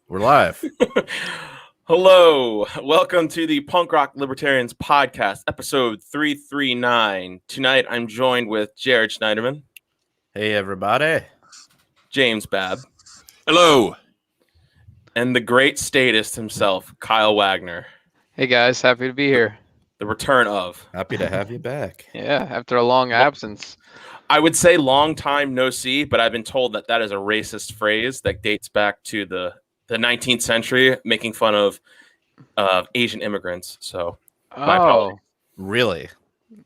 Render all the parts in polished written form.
We're live. Hello, welcome to the Punk Rock Libertarians Podcast, episode 339. Tonight, I'm joined with Jared Schneiderman. Hey, everybody. James Babb. Hello. And the great statist himself, Kyle Wagner. Hey, guys. Happy to be here. The return of. Happy to have you back. Yeah, after a long absence. I would say long time no see, but I've been told that that is a racist phrase that dates back to the 19th century, making fun of Asian immigrants. So, Really?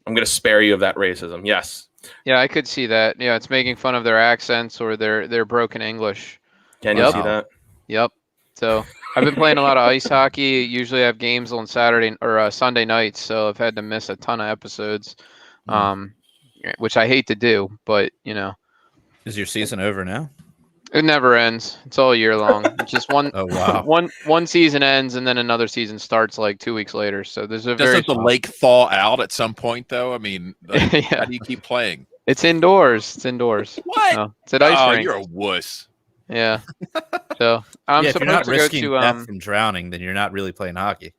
I'm going to spare you of that racism. Yes. Yeah, I could see that. Yeah, it's making fun of their accents or their broken English. Can you see that? Yep. So I've been playing a lot of ice hockey. Usually I have games on Saturday or Sunday nights, so I've had to miss a ton of episodes, which I hate to do, but you know. Is your season over now? It never ends. It's all year long. It's just one. Oh wow. One season ends and then another season starts like 2 weeks later. So there's a Doesn't the lake thaw out at some point though? I mean, like, Yeah. How do you keep playing? It's indoors. It's indoors. What? No, it's at ice rink. You're a wuss. Yeah. So I'm If you're not supposed to risking go death to from drowning, then you're not really playing hockey.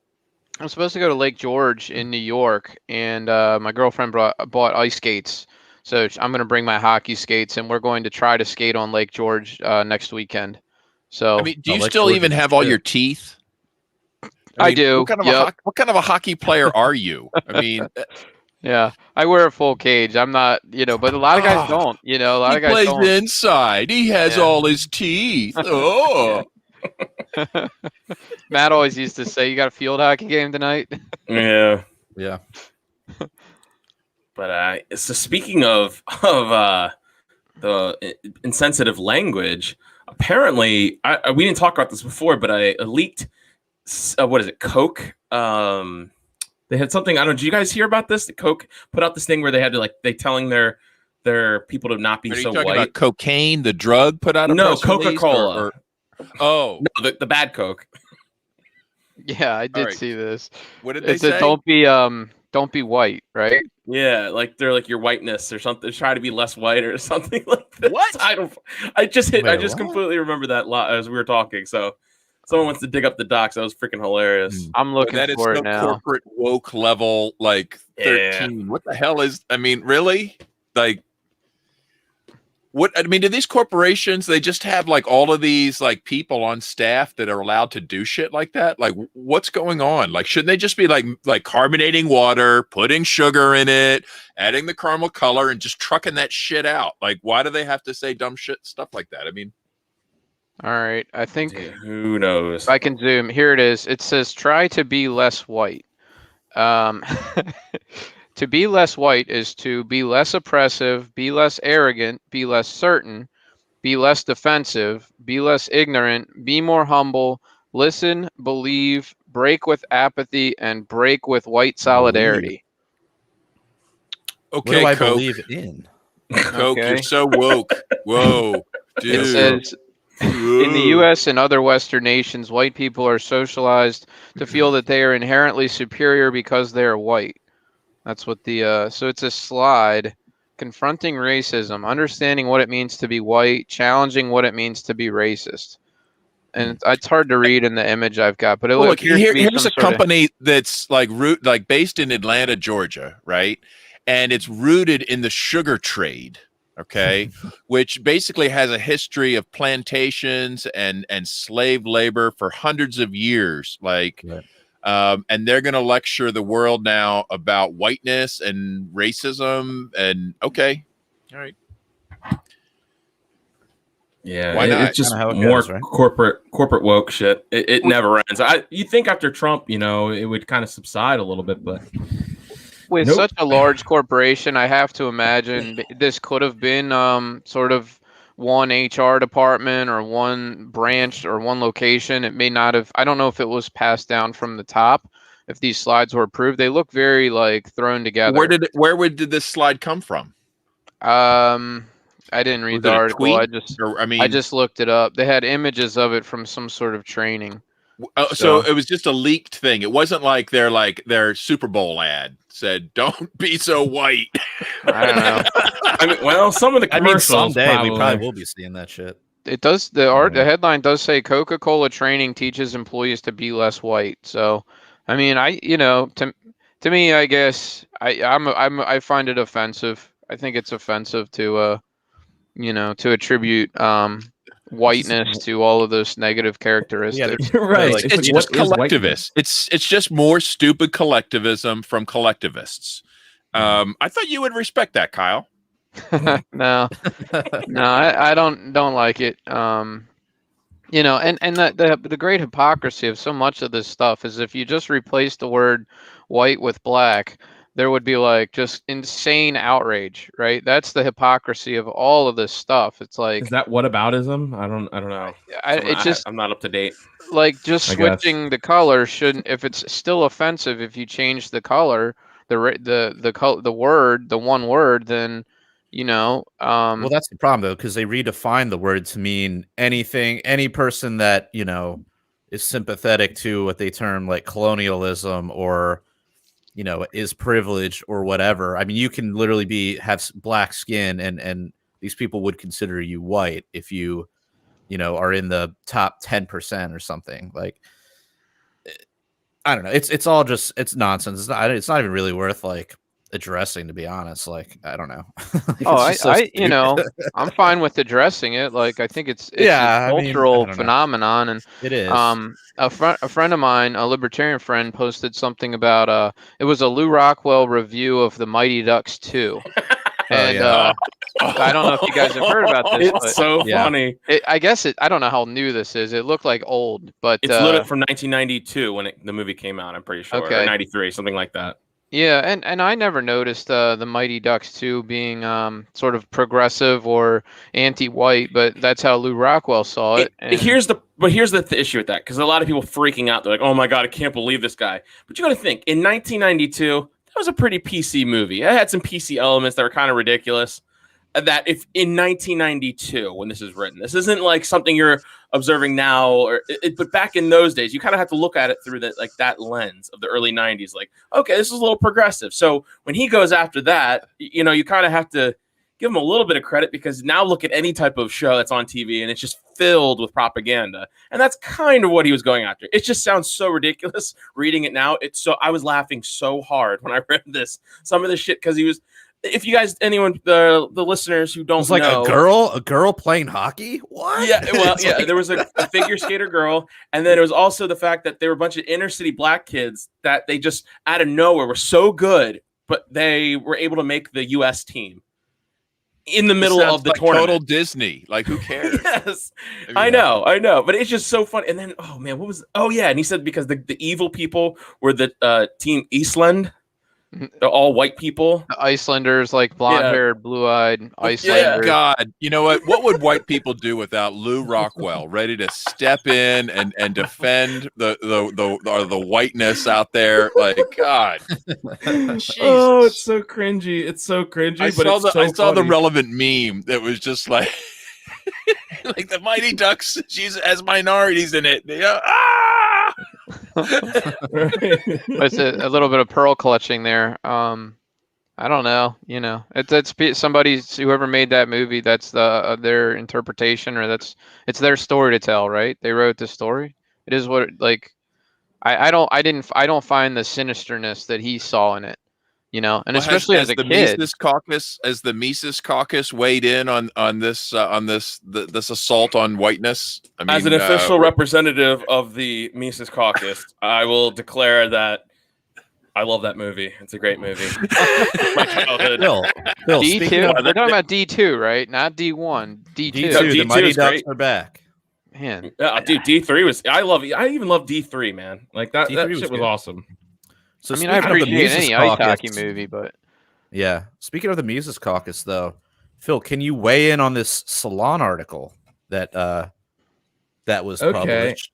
I'm supposed to go to Lake George in New York, and my girlfriend bought ice skates. So I'm going to bring my hockey skates, and we're going to try to skate on Lake George next weekend. So I mean, do you Lake still George even is have all good. your teeth? I do, What kind of a hockey player are you? I mean, yeah, I wear a full cage. I'm not, but a lot of guys don't. A lot he of guys plays don't. inside. He has Yeah. all his teeth. Oh, Matt always used to say, "You got a field hockey game tonight?" Yeah. Yeah. But so speaking of the insensitive language, apparently we didn't talk about this before, but I leaked what is it, Coke? They had something. I don't know. Did you guys hear about this? The Coke put out this thing where they had to they telling their people to not be are you so talking white. about cocaine? The drug put out a No, press release, Coca-Cola. Oh, No, the bad Coke. Yeah, I did right. see this. what did they It said, say? don't be white, right? Yeah, like they're like your whiteness or something. They're trying to be less white or something like that. What? I just Wait, what? completely remember that as we were talking. So someone wants to dig up the docs. That was freaking hilarious. I'm looking That is for no it now. corporate woke level, like 13. What the hell is? I mean, really? Like, what? I mean, do these corporations? They just have like all of these like people on staff that are allowed to do shit like that. Like, what's going on? Like, shouldn't they just be like carbonating water, putting sugar in it, adding the caramel color, and just trucking that shit out? Like, why do they have to say dumb shit stuff like that? I mean. All right, I think Dude, who knows? if I can zoom. Here it is. It says try to be less white. To be less white is to be less oppressive, be less arrogant, be less certain, be less defensive, be less ignorant, be more humble, listen, believe, break with apathy, and break with white solidarity. What do Okay, I Coke. believe in? Coke, Okay. you're so woke. Whoa, dude. It says in the U.S. and other Western nations, white people are socialized to feel that they are inherently superior because they are white. That's what so it's a slide confronting racism, understanding what it means to be white, challenging what it means to be racist. And it's hard to read in the image I've got, but it Well, look, appears to be here's some a sort of- company that's like based in Atlanta, Georgia, right? And it's rooted in the sugar trade, okay, which basically has a history of plantations and slave labor for hundreds of years, like. Right. And they're going to lecture the world now about whiteness and racism. And okay, all right. Yeah, Why not? it's just Kinda how it more goes, right? corporate woke shit. It never ends. You think after Trump, it would kind of subside a little bit, but with Nope. such a large corporation, I have to imagine this could have been sort of one HR department or one branch or one location. It may not have. I don't know if it was passed down from the top. If these slides were approved, they look very like thrown together. Where did this slide come from? I didn't read Was the it a article. tweet? I just looked it up. They had images of it from some sort of training. So it was just a leaked thing. It wasn't like their Super Bowl ad said, "Don't be so white." I don't know. I mean, well, some of the I mean, commercials someday we probably probably will be seeing that shit. it does. The headline does say Coca-Cola training teaches employees to be less white. So, I mean, to me, I guess I find it offensive. I think it's offensive to to attribute whiteness to all of those negative characteristics. Right. It's just collectivist. It's just more stupid collectivism from collectivists. I thought you would respect that, Kyle. No, I don't like it. And the great hypocrisy of so much of this stuff is if you just replace the word white with black, there would be like just insane outrage, right? That's the hypocrisy of all of this stuff. It's like, is that whataboutism? I don't know. I'm not up to date. Like just switching the color shouldn't, if it's still offensive, if you change the color, the one word, then well, that's the problem though, because they redefine the word to mean anything, any person that is sympathetic to what they term like colonialism or is privileged or whatever. I mean, you can literally have black skin and these people would consider you white if you are in the top 10% or something. Like, I don't know. It's all just, it's nonsense. It's not even really worth like addressing, to be honest. Like, I don't know. I'm fine with addressing it. Like, I think it's a cultural phenomenon, and it is. A friend of mine, a libertarian friend, posted something about it was a Lou Rockwell review of the Mighty Ducks 2. And I don't know if you guys have heard about this. It's so funny. I guess I don't know how new this is. It looked like old, but it's literally from 1992 when the movie came out. I'm pretty sure, or 93, something like that. Yeah, and I never noticed the Mighty Ducks 2 being sort of progressive or anti-white, but that's how Lou Rockwell saw it. Here's the issue with that, because a lot of people freaking out. They're like, "Oh my god, I can't believe this guy." But you got to think, in 1992, that was a pretty PC movie. It had some PC elements that were kind of ridiculous. That if in 1992, when this is written, this isn't like something you're observing now, but back in those days, you kind of have to look at it through that lens of the early 90s. Like, okay, this is a little progressive. So when he goes after that, you kind of have to give him a little bit of credit, because now look at any type of show that's on TV and it's just filled with propaganda. And that's kind of what he was going after. It just sounds so ridiculous reading it now. I was laughing so hard when I read some of this shit, because he was. If you guys, the listeners who don't know, a girl playing hockey. What? Yeah, well, yeah, there was a figure skater girl, and then it was also the fact that there were a bunch of inner city black kids that they just out of nowhere were so good, but they were able to make the U.S. team in the middle of the tournament. Total Disney. Like, who cares? Yes, I know, but it's just so fun. And then, oh man, and he said because the evil people were the team Eastland. They're all white people. The Icelanders, like blonde-haired, blue-eyed Icelanders. Yeah, God, you know what? What would white people do without Lou Rockwell, ready to step in and defend the whiteness out there? Like, God. Oh, it's so cringy. It's so cringy. I saw the relevant meme that was just like, like the Mighty Ducks. She's as minorities in it. It's a little bit of pearl clutching there. I don't know. It's somebody, whoever made that movie. That's their interpretation, or it's their story to tell, right? They wrote the story. It is what I don't find the sinisterness that he saw in it. And especially as a kid. As the Mises Caucus weighed in on this assault on whiteness. I mean, as an official representative of the Mises Caucus, I will declare that I love that movie. It's a great movie. My childhood. Phil, D2. We're talking about D2, right? Not D1. D2. D2. The Mighty Ducks are back. Man, dude, D3 was. I even love D3, man. Like that shit was awesome. So I appreciate any ice hockey movie, but yeah. Speaking of the Mises Caucus, though, Phil, can you weigh in on this Salon article that was published?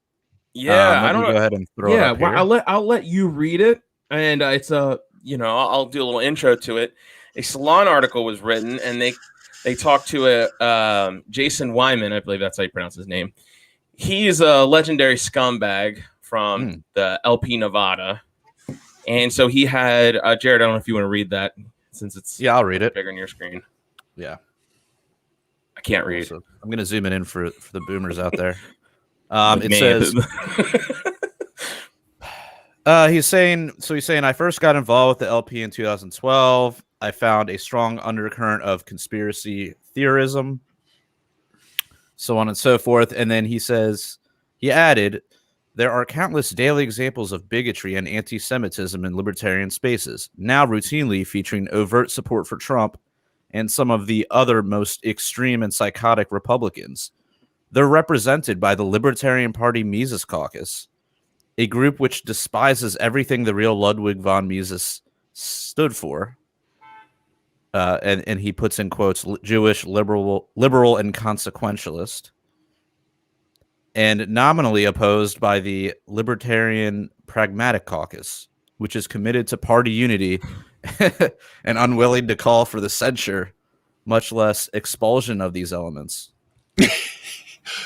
Yeah, I don't know. Go ahead and throw it up here. I'll let you read it, and it's I'll do a little intro to it. A Salon article was written, and they talked to Jason Wyman, I believe that's how you pronounce his name. He's a legendary scumbag from the LP Nevada. And so he had Jared. I don't know if you want to read that, since it's I'll read it. Bigger on your screen. Yeah. I can't read. So I'm going to zoom it in for the boomers out there. It Man. says, he's saying, I first got involved with the LP in 2012. I found a strong undercurrent of conspiracy theorism, so on and so forth. And then he added, there are countless daily examples of bigotry and anti-Semitism in libertarian spaces, now routinely featuring overt support for Trump and some of the other most extreme and psychotic Republicans. They're represented by the Libertarian Party Mises Caucus, a group which despises everything the real Ludwig von Mises stood for. And he puts in quotes, Jewish, liberal, and consequentialist. And nominally opposed by the Libertarian Pragmatic Caucus, which is committed to party unity and unwilling to call for the censure, much less expulsion of these elements.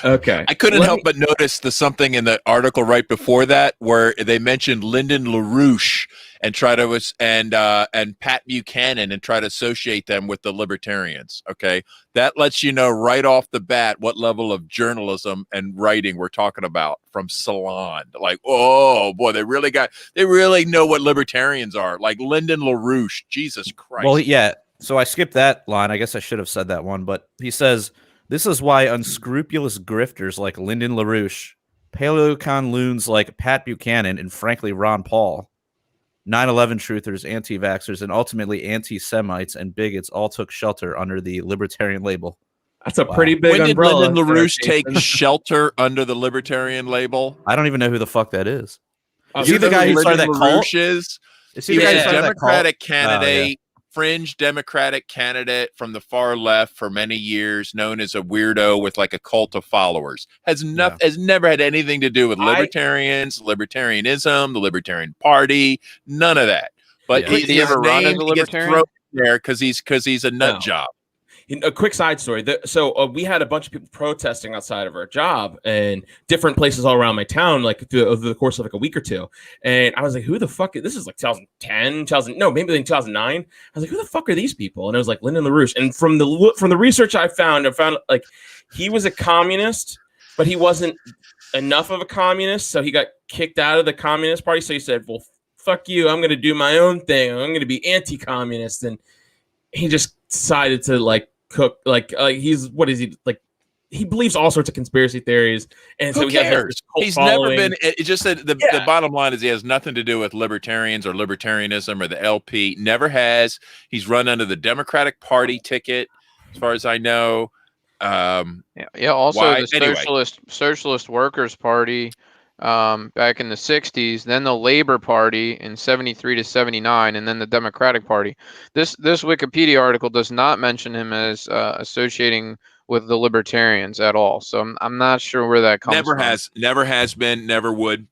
Okay. I couldn't help but notice something in the article right before that where they mentioned Lyndon LaRouche and and Pat Buchanan and try to associate them with the libertarians. Okay, that lets you know right off the bat what level of journalism and writing we're talking about from Salon. Like, oh boy, they really know what libertarians are. Like Lyndon LaRouche, Jesus Christ. Well, yeah. So I skipped that line. I guess I should have said that one, but he says, this is why unscrupulous grifters like Lyndon LaRouche, paleocon loons like Pat Buchanan, and frankly Ron Paul, 9/11 truthers, anti-vaxxers, and ultimately anti-Semites and bigots all took shelter under the libertarian label. That's a pretty big when umbrella. When did Lyndon LaRouche take shelter under the libertarian label? I don't even know who the fuck that is. Is he the guy who started that cult? Is he the guy who started Democratic candidate? Fringe Democratic candidate from the far left for many years, known as a weirdo with like a cult of followers. Has never had anything to do with libertarians, libertarianism, the Libertarian Party, none of that. But he ever run as a libertarian? There because he's a nut job. A quick side story. We had a bunch of people protesting outside of our job and different places all around my town, like over the course of like a week or two. And I was like, who the fuck? This is like 2010, maybe in 2009. I was like, who the fuck are these people? And it was like Lyndon LaRouche. And from the research I found like he was a communist, but he wasn't enough of a communist. So he got kicked out of the Communist Party. So he said, well, fuck you. I'm going to do my own thing. I'm going to be anti-communist. And he just decided to like, cook he's what is he like? He believes all sorts of conspiracy theories, and so he's never been. It just said the bottom line is he has nothing to do with libertarians or libertarianism or the LP. Never has. He's run under the Democratic Party ticket, as far as I know. Also the Socialist Workers Party. Back in the 60s, then the Labor Party in 73 to 79, and then the Democratic Party. This Wikipedia article does not mention him as associating with the Libertarians at all. So I'm not sure where that comes from. Never has been, never would.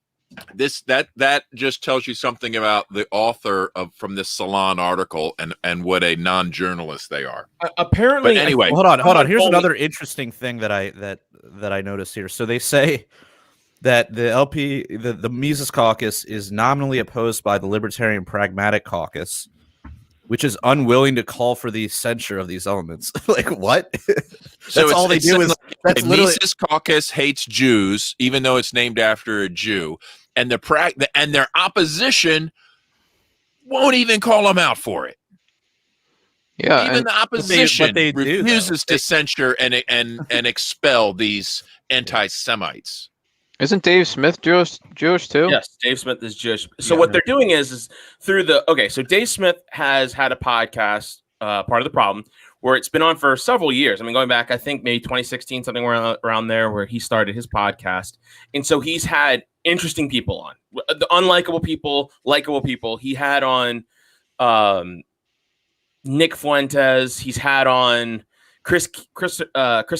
That just tells you something about the author from this Salon article and what a non-journalist they are. Apparently, but anyway, hold on. Here's another interesting thing that I noticed here. So they say that the LP, the Mises Caucus, is nominally opposed by the Libertarian Pragmatic Caucus, which is unwilling to call for the censure of these elements. Like, what? So all they do is the Mises Caucus hates Jews, even though it's named after a Jew, and their opposition won't even call them out for it. Yeah, even the opposition refuses to censure and expel these anti-Semites. Isn't Dave Smith Jewish too? Yes, Dave Smith is Jewish. So what they're doing is through so Dave Smith has had a podcast, Part of the Problem, where it's been on for several years. I mean, going back, I think maybe 2016, something around there, where he started his podcast. And so he's had interesting people on, the unlikable people, likable people. He had on Nick Fuentes. He's had on Chris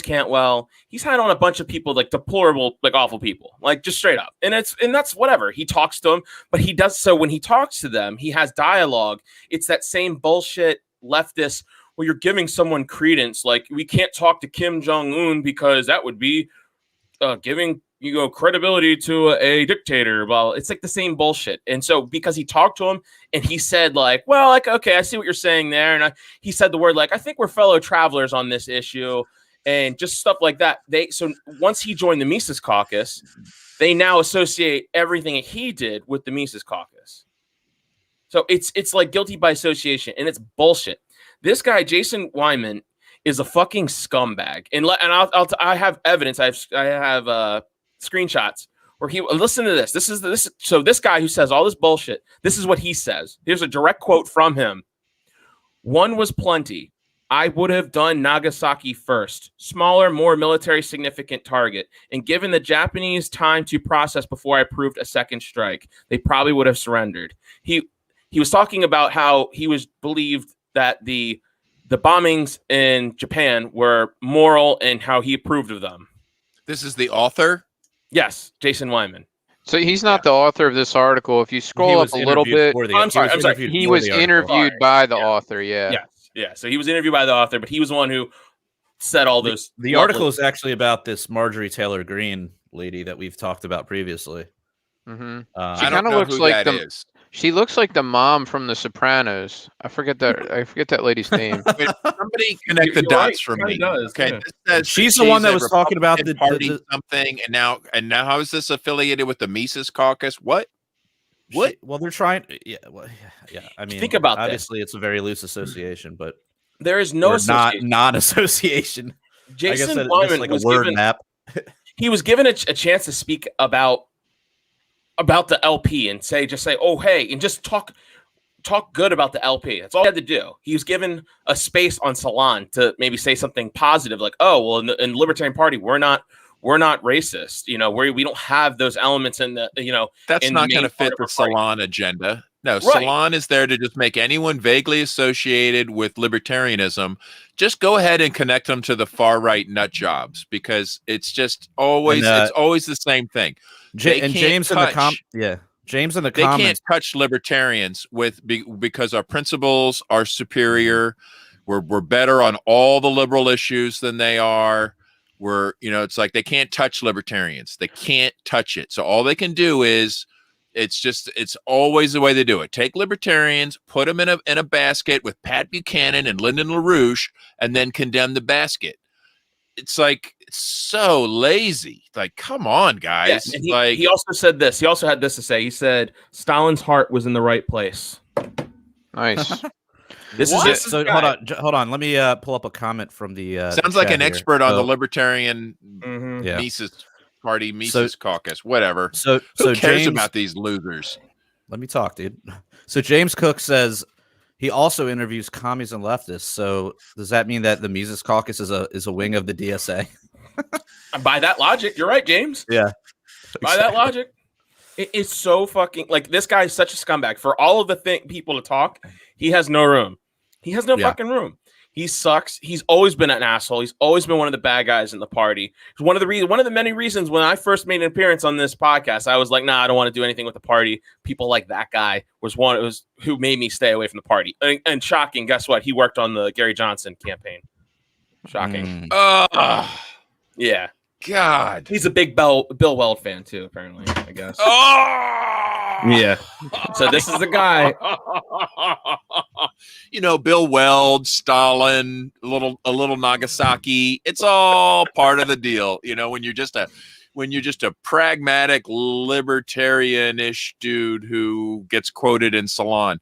Cantwell. He's had on a bunch of people, like deplorable, like awful people, like just straight up. And that's whatever. He talks to them, but he does so when he talks to them, he has dialogue. It's that same bullshit leftist. Well, you're giving someone credence. Like, we can't talk to Kim Jong-un because that would be giving credibility to a dictator. Well, it's like the same bullshit. And so because he talked to him and he said like, well, like, okay, I see what you're saying there. And he said the word, like, I think we're fellow travelers on this issue. and just stuff like that. So once he joined the Mises Caucus, they now associate everything he did with the Mises Caucus. So it's like guilty by association, and it's bullshit. This guy, Jason Wyman, is a fucking scumbag. And I have evidence. I have screenshots where he listen to this. So this guy who says all this bullshit, this is what he says. Here's a direct quote from him. One was plenty. I would have done Nagasaki first. Smaller, more military significant target. And given the Japanese time to process before I approved a second strike, they probably would have surrendered. He was talking about how he believed that the bombings in Japan were moral and how he approved of them. This is the author? Yes, Jason Wyman. So he's not the author of this article. If you scroll up a little bit, I'm sorry. He was interviewed by the author. Yeah. Yes. Yeah. So he was interviewed by the author, but he was the one who said all those. The article is actually about this Marjorie Taylor Greene lady that we've talked about previously. Mm-hmm. She kind of looks like She looks like the mom from The Sopranos. I forget that lady's name. Somebody connect the dots for me. Okay, yeah. She's the one that was talking about the party something, and now how is this affiliated with the Mises Caucus? What? Well, they're trying. Yeah. I mean, think about obviously it's a very loose association, but there is no non-association. Jason Wyman like a word map. He was given a chance to speak about the LP and say, oh, hey, and just talk good about the LP. That's all he had to do. He was given a space on Salon to maybe say something positive, like, oh, well, in the Libertarian Party, we're not racist. We don't have those elements in the, that's not going to fit the Salon agenda. No, right. Salon is there to just make anyone vaguely associated with libertarianism. Just go ahead and connect them to the far right nut jobs, because it's just always it's always the same thing. James in the comments. They can't touch libertarians because our principles are superior. We're better on all the liberal issues than they are. It's like they can't touch libertarians. They can't touch it. So all they can do is it's always the way they do it. Take libertarians, put them in a basket with Pat Buchanan and Lyndon LaRouche, and then condemn the basket. It's like, it's so lazy. Like, come on, guys. Yeah, he also said this. He also had this to say. He said, Stalin's heart was in the right place. Nice. Hold on. Let me pull up a comment from the. Sounds like an expert on the Libertarian Mises Party, Mises Caucus, whatever. Who cares about these losers? Let me talk, dude. So James Cook says he also interviews commies and leftists. So does that mean that the Mises Caucus is a wing of the DSA? By that logic, you're right, James. Yeah. By that logic, it's so fucking like this guy is such a scumbag. For all of the people to talk, he has no room. He has no fucking room. He sucks. He's always been an asshole. He's always been one of the bad guys in the party. One of the many reasons when I first made an appearance on this podcast, I was like, nah, I don't want to do anything with the party. People like that guy was who made me stay away from the party. And shocking, guess what? He worked on the Gary Johnson campaign. Shocking. Yeah. God. He's a big Bill Weld fan too, apparently, I guess. Yeah. So this is the guy. Bill Weld, Stalin, a little Nagasaki. It's all part of the deal. When you're just a pragmatic libertarian-ish dude who gets quoted in Salon.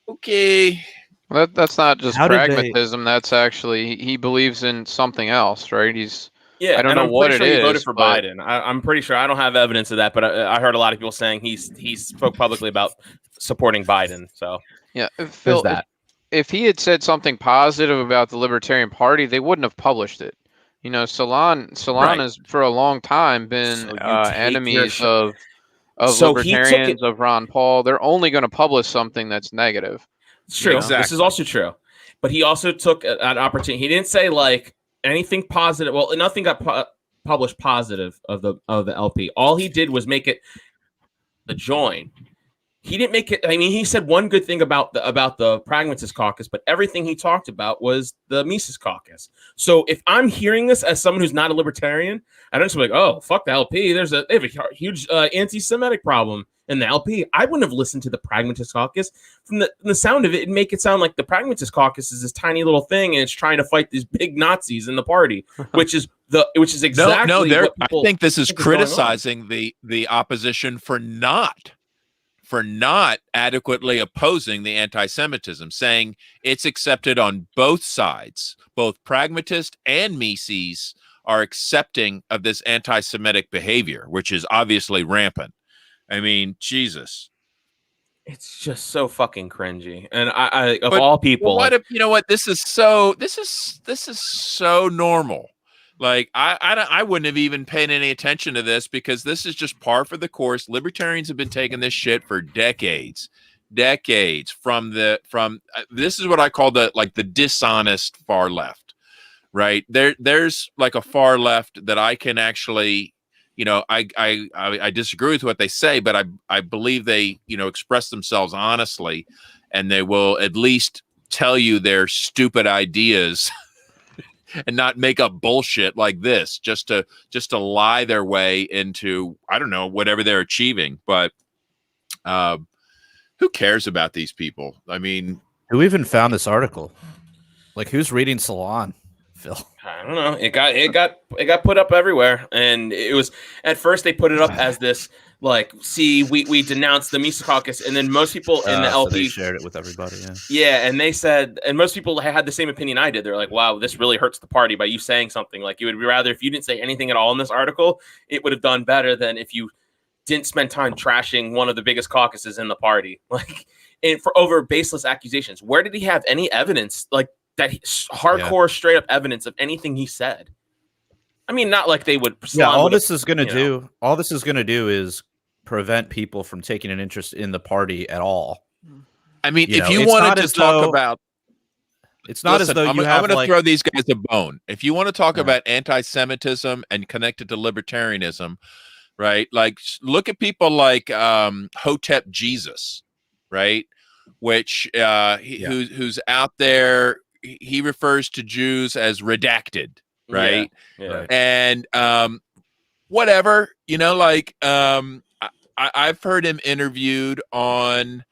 Okay. Well, that's not just pragmatism. That's actually he believes in something else, right? I don't know what it is. He voted for Biden. I'm pretty sure. I don't have evidence of that, but I heard a lot of people saying he spoke publicly about supporting Biden. So yeah, Phil, if he had said something positive about the Libertarian Party, they wouldn't have published it. Salon has for a long time been enemies of libertarians, of Ron Paul. They're only going to publish something that's negative. It's true. Exactly. This is also true. But he also took an opportunity. He didn't say like anything positive. Well, nothing got published positive of the LP. All he did was make it a join. He didn't make it. I mean, he said one good thing about the Pragmatist Caucus, but everything he talked about was the Mises Caucus. So if I'm hearing this as someone who's not a libertarian, I don't just be like, oh, fuck the LP. They have a huge anti-Semitic problem in the LP, I wouldn't have listened to the Pragmatist Caucus. From the sound of it, it'd make it sound like the Pragmatist Caucus is this tiny little thing, and it's trying to fight these big Nazis in the party, which is exactly what I think this is criticizing the opposition for not adequately opposing the anti-Semitism, saying it's accepted on both sides. Both pragmatist and Mises are accepting of this anti-Semitic behavior, which is obviously rampant. I mean, Jesus. It's just so fucking cringy. And I of all people, you know what? This is so normal. Like I wouldn't have even paid any attention to this, because this is just par for the course. Libertarians have been taking this shit for decades from this is what I call the dishonest far left, right? There's like a far left that I can actually, I disagree with what they say, but I believe they, express themselves honestly, and they will at least tell you their stupid ideas and not make up bullshit like this just to lie their way into, I don't know, whatever they're achieving. But who cares about these people? I mean, who even found this article? Like, who's reading Salon, Phil? I don't know. It got put up everywhere, and it was, at first they put it up as this, like, see, we denounced the Mises Caucus, and then most people in the LP so they shared it with everybody. Yeah, and they said, and most people had the same opinion I did. They're like, wow, this really hurts the party by you saying something. Like, you would rather, if you didn't say anything at all in this article, it would have done better than if you didn't spend time trashing one of the biggest caucuses in the party, like, and for over baseless accusations. Where did he have any evidence, like, that hardcore, straight up evidence of anything he said? I mean, not like they would. All this is going to do is prevent people from taking an interest in the party at all. I mean, if you wanted to talk about, it's not as though I'm going to throw these guys a bone. If you want to talk about anti-Semitism and connect it to libertarianism, right? Like, look at people like Hotep Jesus, right? Which who's out there. He refers to Jews as redacted, right? Yeah. And whatever, like I've heard him interviewed on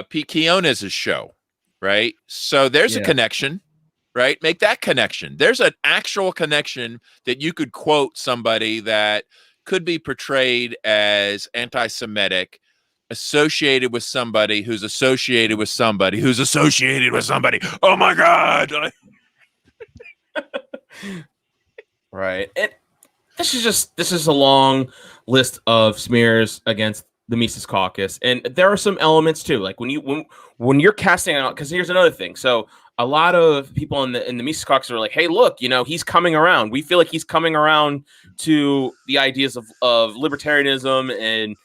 Pete Quinones's show, right? So there's a connection, right? Make that connection. There's an actual connection that you could quote somebody that could be portrayed as anti-Semitic, associated with somebody who's associated with somebody who's associated with somebody. Oh my God. Right. This is a long list of smears against the Mises Caucus, and there are some elements too. Like when you're casting out, because here's another thing. So a lot of people in the Mises Caucus are like, hey, look, he's coming around. We feel like he's coming around to the ideas of libertarianism, and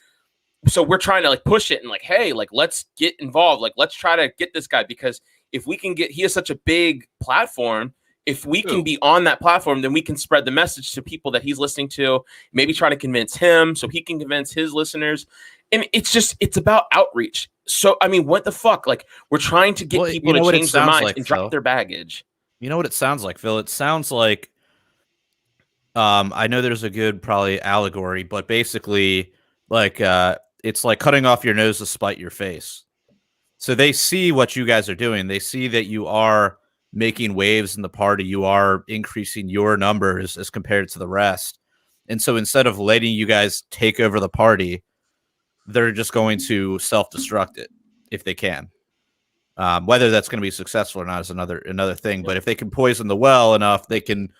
so we're trying to like push it and like, hey, like, let's get involved. Like, let's try to get this guy, because if we can he has such a big platform. If we can be on that platform, then we can spread the message to people that he's listening to, maybe try to convince him so he can convince his listeners. And it's about outreach. So, I mean, what the fuck? Like, we're trying to get people to change their minds and drop their baggage. You know what it sounds like, Phil? It sounds like, I know there's a good probably allegory, but basically like, it's like cutting off your nose to spite your face. So they see what you guys are doing. They see that you are making waves in the party. You are increasing your numbers as compared to the rest. And so instead of letting you guys take over the party, they're just going to self-destruct it if they can. Whether that's going to be successful or not is another thing. But if they can poison the well enough, they can,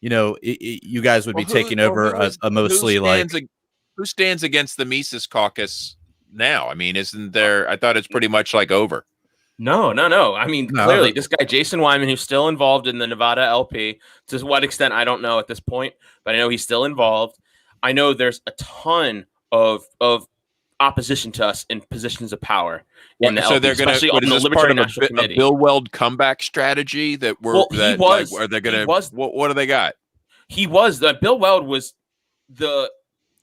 you guys would be taking over a mostly who stands against the Mises Caucus now? I mean, isn't there? I thought it's pretty much like over. No. I mean, clearly, this guy, Jason Wyman, who's still involved in the Nevada LP, to what extent, I don't know at this point, but I know he's still involved. I know there's a ton of opposition to us in positions of power in the LP, they're going to, on the Libertarian National Committee. A Bill Weld comeback strategy that what do they got? Bill Weld was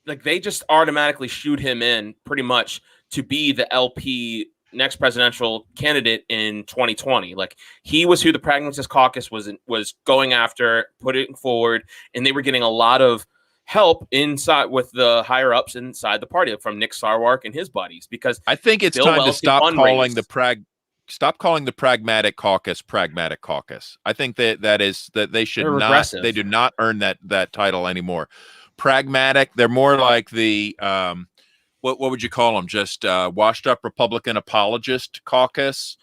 they just automatically shooed him in pretty much to be the LP next presidential candidate in 2020. Like, he was who the Pragmatist Caucus was going after, putting forward, and they were getting a lot of help inside with the higher ups inside the party, from Nick Sarwark and his buddies, because I think it's Bill time to Weld stop can calling fundraise. stop calling the pragmatic caucus pragmatic caucus. I think that they should They're not, regressive. they do not earn that title anymore. Pragmatic, they're more like the what would you call them? Just washed up Republican apologist caucus.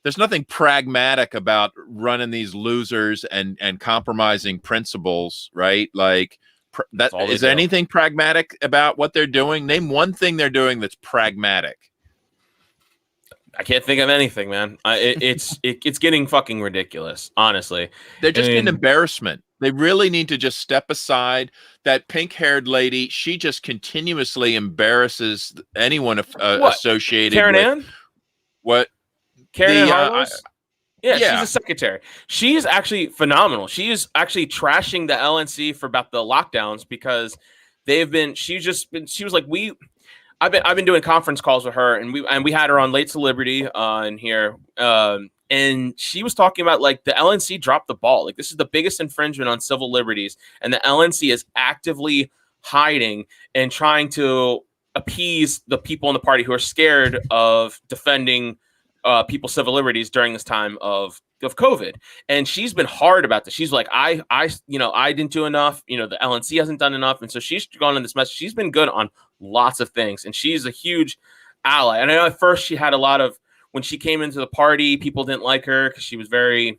There's nothing pragmatic about running these losers and compromising principles, right? Like that. Is there anything pragmatic about what they're doing? Name one thing they're doing that's pragmatic. I can't think of anything, man. It's getting fucking ridiculous, honestly. They're just an embarrassment. They really need to just step aside. That pink-haired lady, she just continuously embarrasses anyone associated Karen with Ann? What? Karen Ann? Yeah, she's a secretary. She's actually phenomenal. She is actually trashing the LNC for about the lockdowns, because she was like, I've been doing conference calls with her, and we had her on Late to Liberty in here, and she was talking about like the LNC dropped the ball. Like, this is the biggest infringement on civil liberties, and the LNC is actively hiding and trying to appease the people in the party who are scared of defending people's civil liberties during this time of COVID. And she's been hard about this. She's like, I didn't do enough. The LNC hasn't done enough. And so she's gone on this message. She's been good on lots of things, and she's a huge ally. And I know at first she had a lot of, when she came into the party, people didn't like her because she was very,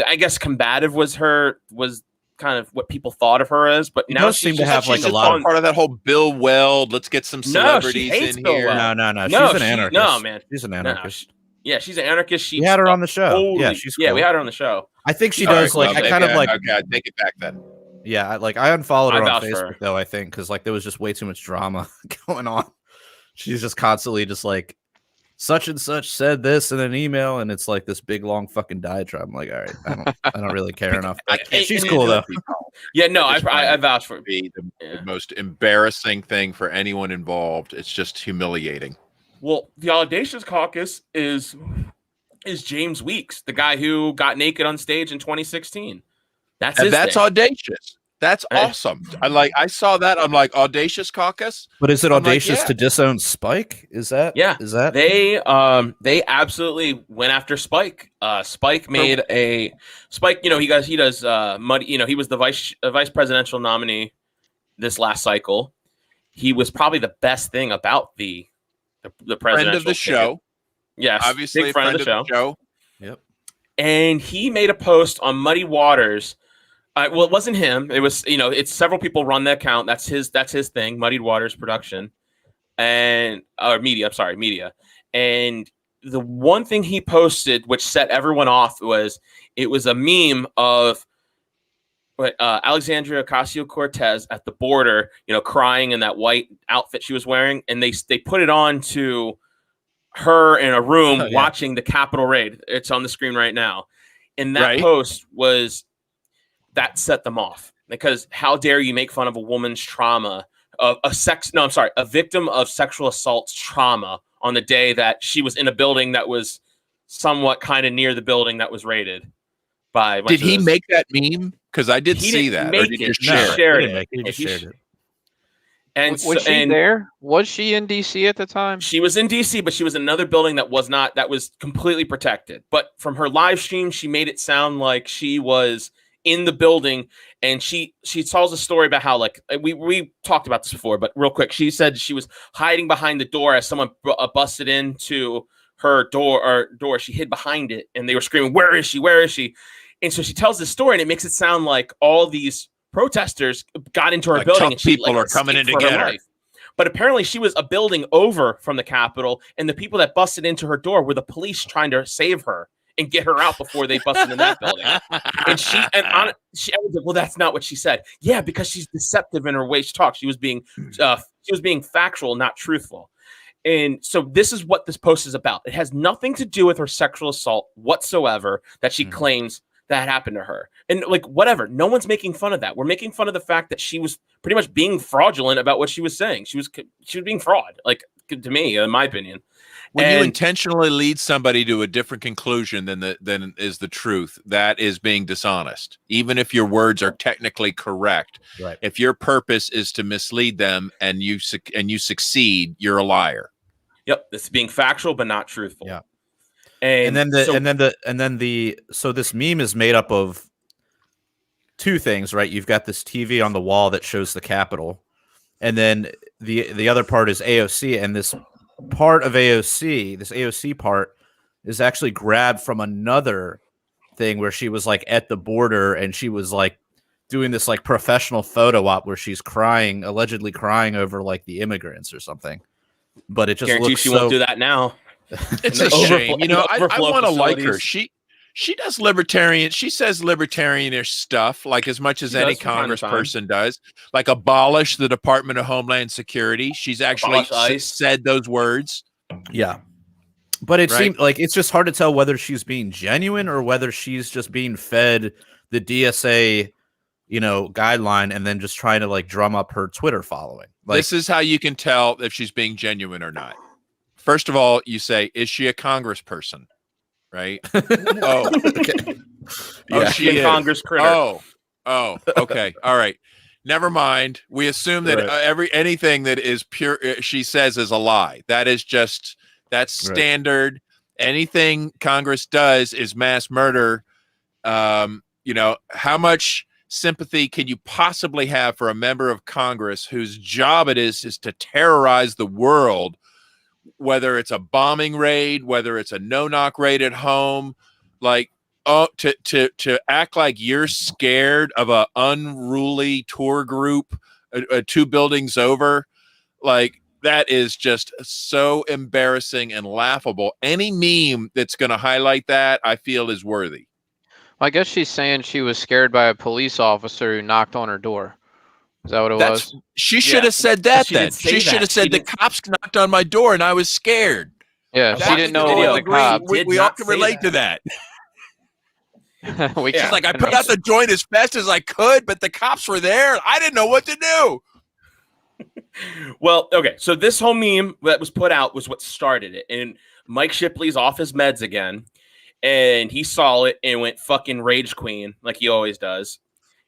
I guess, combative was kind of what people thought of her as. But now she seems to have like a lot of part of that whole Bill Weld. Let's get some celebrities in here. No. She's an anarchist. No, man. She's an anarchist. Yeah, she's an anarchist. We had her on the show. Yeah, she's cool. Yeah, we had her on the show. I think she does I take it back then. Yeah, I unfollowed her on Facebook though, I think, because like there was just way too much drama going on. She's just constantly just like, such and such said this in an email, and it's like this big long fucking diatribe. I'm like, all right, I don't really care enough. She's cool though. Yeah, no, I vouch for it. Be the most embarrassing thing for anyone involved. It's just humiliating. Well, the Audacious Caucus is James Weeks, the guy who got naked on stage in 2016. That's audacious. That's awesome. I saw that. I'm like, Audacious Caucus. But is it audacious to disown Spike? Is that? Yeah. Is that? They absolutely went after Spike. Spike made a Spike. He does Muddy. He was the vice presidential nominee this last cycle. He was probably the best thing about the presidential friend of the ticket. Show. Yes, obviously big friend of the show. Yep. And he made a post on Muddy Waters. Well, it wasn't him. It was, it's several people run the account. That's his thing, Muddied Waters Production media. And the one thing he posted, which set everyone off, was a meme of Alexandria Ocasio-Cortez at the border, crying in that white outfit she was wearing. And they put it on to her in a room watching the Capitol raid. It's on the screen right now. And that post that set them off, because how dare you make fun of a woman's trauma, a victim of sexual assault trauma on the day that she was in a building that was somewhat kind of near the building that was raided by. Did he make that meme? Because I did see that. Or did you share it? He just shared it. And was she there? Was she in DC at the time? She was in DC, but she was in another building that was completely protected. But from her live stream, she made it sound like she was in the building, and she tells a story about how, like, we talked about this before, but real quick, she said she was hiding behind the door as someone busted into her door. She hid behind it, and they were screaming, "Where is she? Where is she?" And so she tells this story, and it makes it sound like all these protesters got into her building, and people are coming in to get her. But apparently she was a building over from the Capitol, and the people that busted into her door were the police trying to save her and get her out before they busted in that building. And I was like, well, that's not what she said. Yeah, because she's deceptive in her way she talks. She was being factual, not truthful. And so this is what this post is about. It has nothing to do with her sexual assault whatsoever that she claims that happened to her. And like, whatever, no one's making fun of that. We're making fun of the fact that she was pretty much being fraudulent about what she was saying. She was being fraud. Like, to me, in my opinion. When you intentionally lead somebody to a different conclusion than is the truth, that is being dishonest. Even if your words are technically correct, right? If your purpose is to mislead them and you succeed, you're a liar. Yep, it's being factual but not truthful. Yeah. And then so this meme is made up of two things, right? You've got this TV on the wall that shows the Capitol, and then the other part is AOC, and this part of AOC, this AOC part, is actually grabbed from another thing where she was like at the border and she was like doing this like professional photo op where she's crying, allegedly crying over like the immigrants or something. But it just looks she won't do that now. It's a shame. You know, I want to like her. She does libertarian. She says libertarianish stuff like as much as any congressperson does. Like abolish the Department of Homeland Security. She's actually said those words. Yeah. But it seems like it's just hard to tell whether she's being genuine or whether she's just being fed the DSA, guideline and then just trying to like drum up her Twitter following. Like, this is how you can tell if she's being genuine or not. First of all, you say, is she a congressperson? Right? Oh, okay. Yeah. She is. Congress critter. Oh, okay. All right. Never mind. We assume that anything that is pure, she says, is a lie. That's standard. Anything Congress does is mass murder. How much sympathy can you possibly have for a member of Congress whose job it is to terrorize the world? Whether it's a bombing raid, whether it's a no-knock raid at home, like to act like you're scared of a unruly tour group 2 buildings over, like that is just so embarrassing and laughable. Any meme that's going to highlight that, I feel, is worthy. I guess she's saying she was scared by a police officer who knocked on her door. Is that what it was? She should have said that then. She should have said the cops knocked on my door and I was scared. Yeah, she didn't know it was the cops. We all can relate to that. She's like, I put out the joint as fast as I could, but the cops were there. I didn't know what to do. Well, okay. So this whole meme that was put out was what started it. And Mike Shipley's off his meds again. And he saw it and went fucking rage queen like he always does.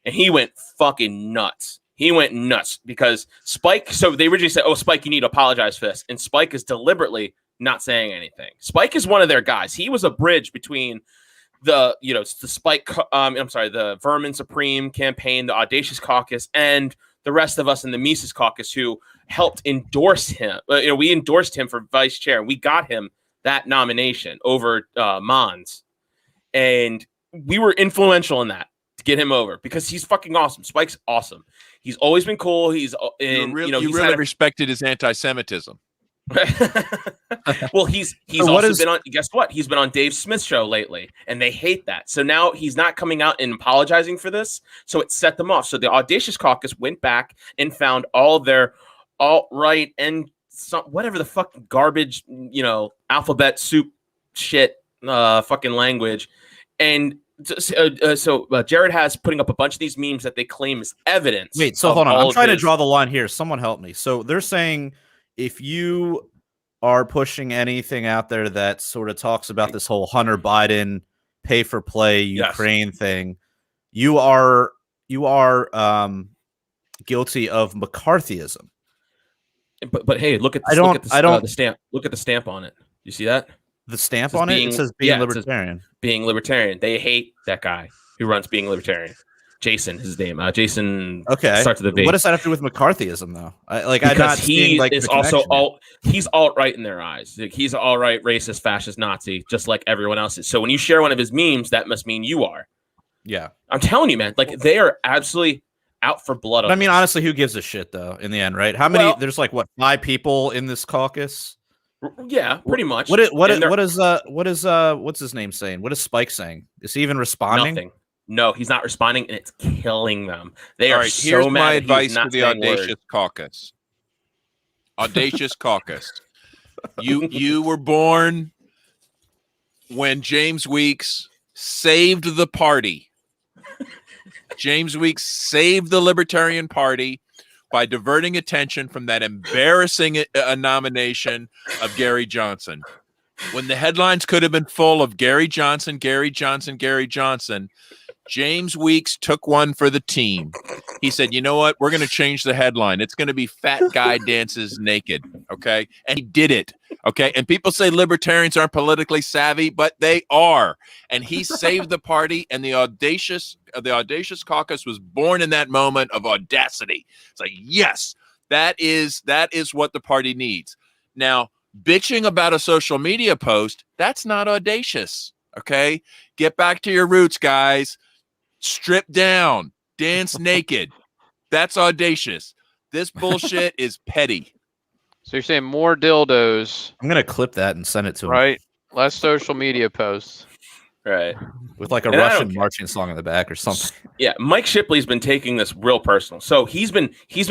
And he went fucking nuts. He went nuts because Spike. So they originally said, "Oh, Spike, you need to apologize for this," and Spike is deliberately not saying anything. Spike is one of their guys. He was a bridge between the Vermin Supreme campaign, the Audacious Caucus, and the rest of us in the Mises Caucus who helped endorse him. We endorsed him for vice chair, and we got him that nomination over Mons, and we were influential in that to get him over because he's fucking awesome. Spike's awesome. He's always been cool. He's really respected his anti-Semitism. Well, he's also been on. Guess what? He's been on Dave Smith's show lately, and they hate that. So now he's not coming out and apologizing for this. So it set them off. So the Audacious Caucus went back and found all their alt-right and whatever the fuck garbage, alphabet soup shit, fucking language, and. So Jared has putting up a bunch of these memes that they claim is evidence. Wait, so hold on. I'm trying to draw the line here. Someone help me. So they're saying if you are pushing anything out there that sort of talks about this whole Hunter Biden pay for play Ukraine thing, you are guilty of McCarthyism. But hey, look at the stamp. Look at the stamp on it. You see that? The stamp on it says being libertarian. Being libertarian. They hate that guy who runs Being Libertarian. Jason, his name. Jason. Okay. Starts with a V. What does that have to do with McCarthyism, though? He's alt-right in their eyes. Like, he's alt-right, racist, fascist, Nazi, just like everyone else is. So when you share one of his memes, that must mean you are. Yeah. I'm telling you, man. Like, they are absolutely out for blood. I mean, honestly, who gives a shit, though, in the end, right? How many? There's like, 5 people in this caucus? Yeah, pretty much. What is what's his name saying? What is Spike saying? Is he even responding? Nothing. No, he's not responding, and it's killing them. They are so here's mad. My advice to the Audacious Caucus. Audacious Caucus. You were born when James Weeks saved the party. James Weeks saved the Libertarian Party by diverting attention from that embarrassing nomination of Gary Johnson. When the headlines could have been full of Gary Johnson, Gary Johnson, Gary Johnson, James Weeks took one for the team. He said, you know what? We're going to change the headline. It's going to be Fat Guy Dances Naked. Okay. And he did it. Okay. And people say libertarians aren't politically savvy, but they are. And he saved the party. And the audacious caucus was born in that moment of audacity. It's like, yes, that is what the party needs. Now, bitching about a social media post, that's not audacious. Okay. Get back to your roots, guys. Strip down, dance naked. That's audacious. This bullshit is petty. So you're saying more dildos. I'm going to clip that and send it to him. Right. Less social media posts. Right. With like a Russian marching song in the back or something. Yeah, Mike Shipley's been taking this real personal. So he's been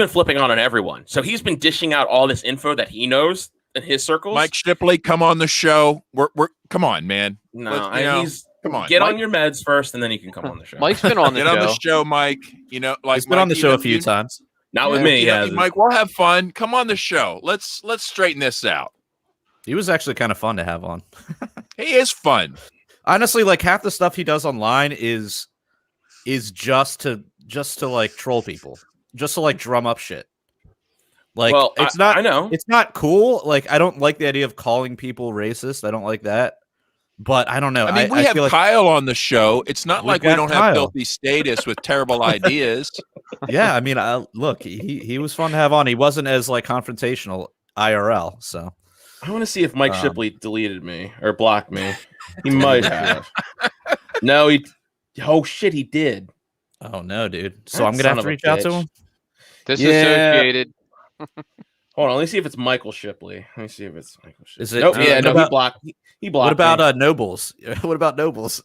flipping on everyone. So he's been dishing out all this info that he knows in his circles. Mike Shipley, come on the show. We're come on, man. No, he's come on. Get Mike, on your meds first, and then you can come on the show. Mike's been on the show. Get on the show, Mike. You know, like he's been on the show a few times. Not with me, Mike. We'll have fun. Come on the show. Let's straighten this out. He was actually kind of fun to have on. He is fun. Honestly, like half the stuff he does online is just to like troll people, just to like drum up shit. Like, well, I know it's not cool. Like, I don't like the idea of calling people racist. I don't like that. But I don't know. I mean, we have Kyle on the show. It's not like we don't have filthy status with terrible ideas. Yeah, I mean, look, he was fun to have on. He wasn't as like confrontational IRL. So I want to see if Mike Shipley deleted me or blocked me. He might have. No, oh shit, he did. Oh no, dude. So I'm gonna have to reach out to him. Disassociated. Hold on, let me see if it's Michael Shipley. Let me see if it's Michael Shipley. Is it? Nope. Yeah, no, he blocked. He blocked. What about Nobles? What about Nobles?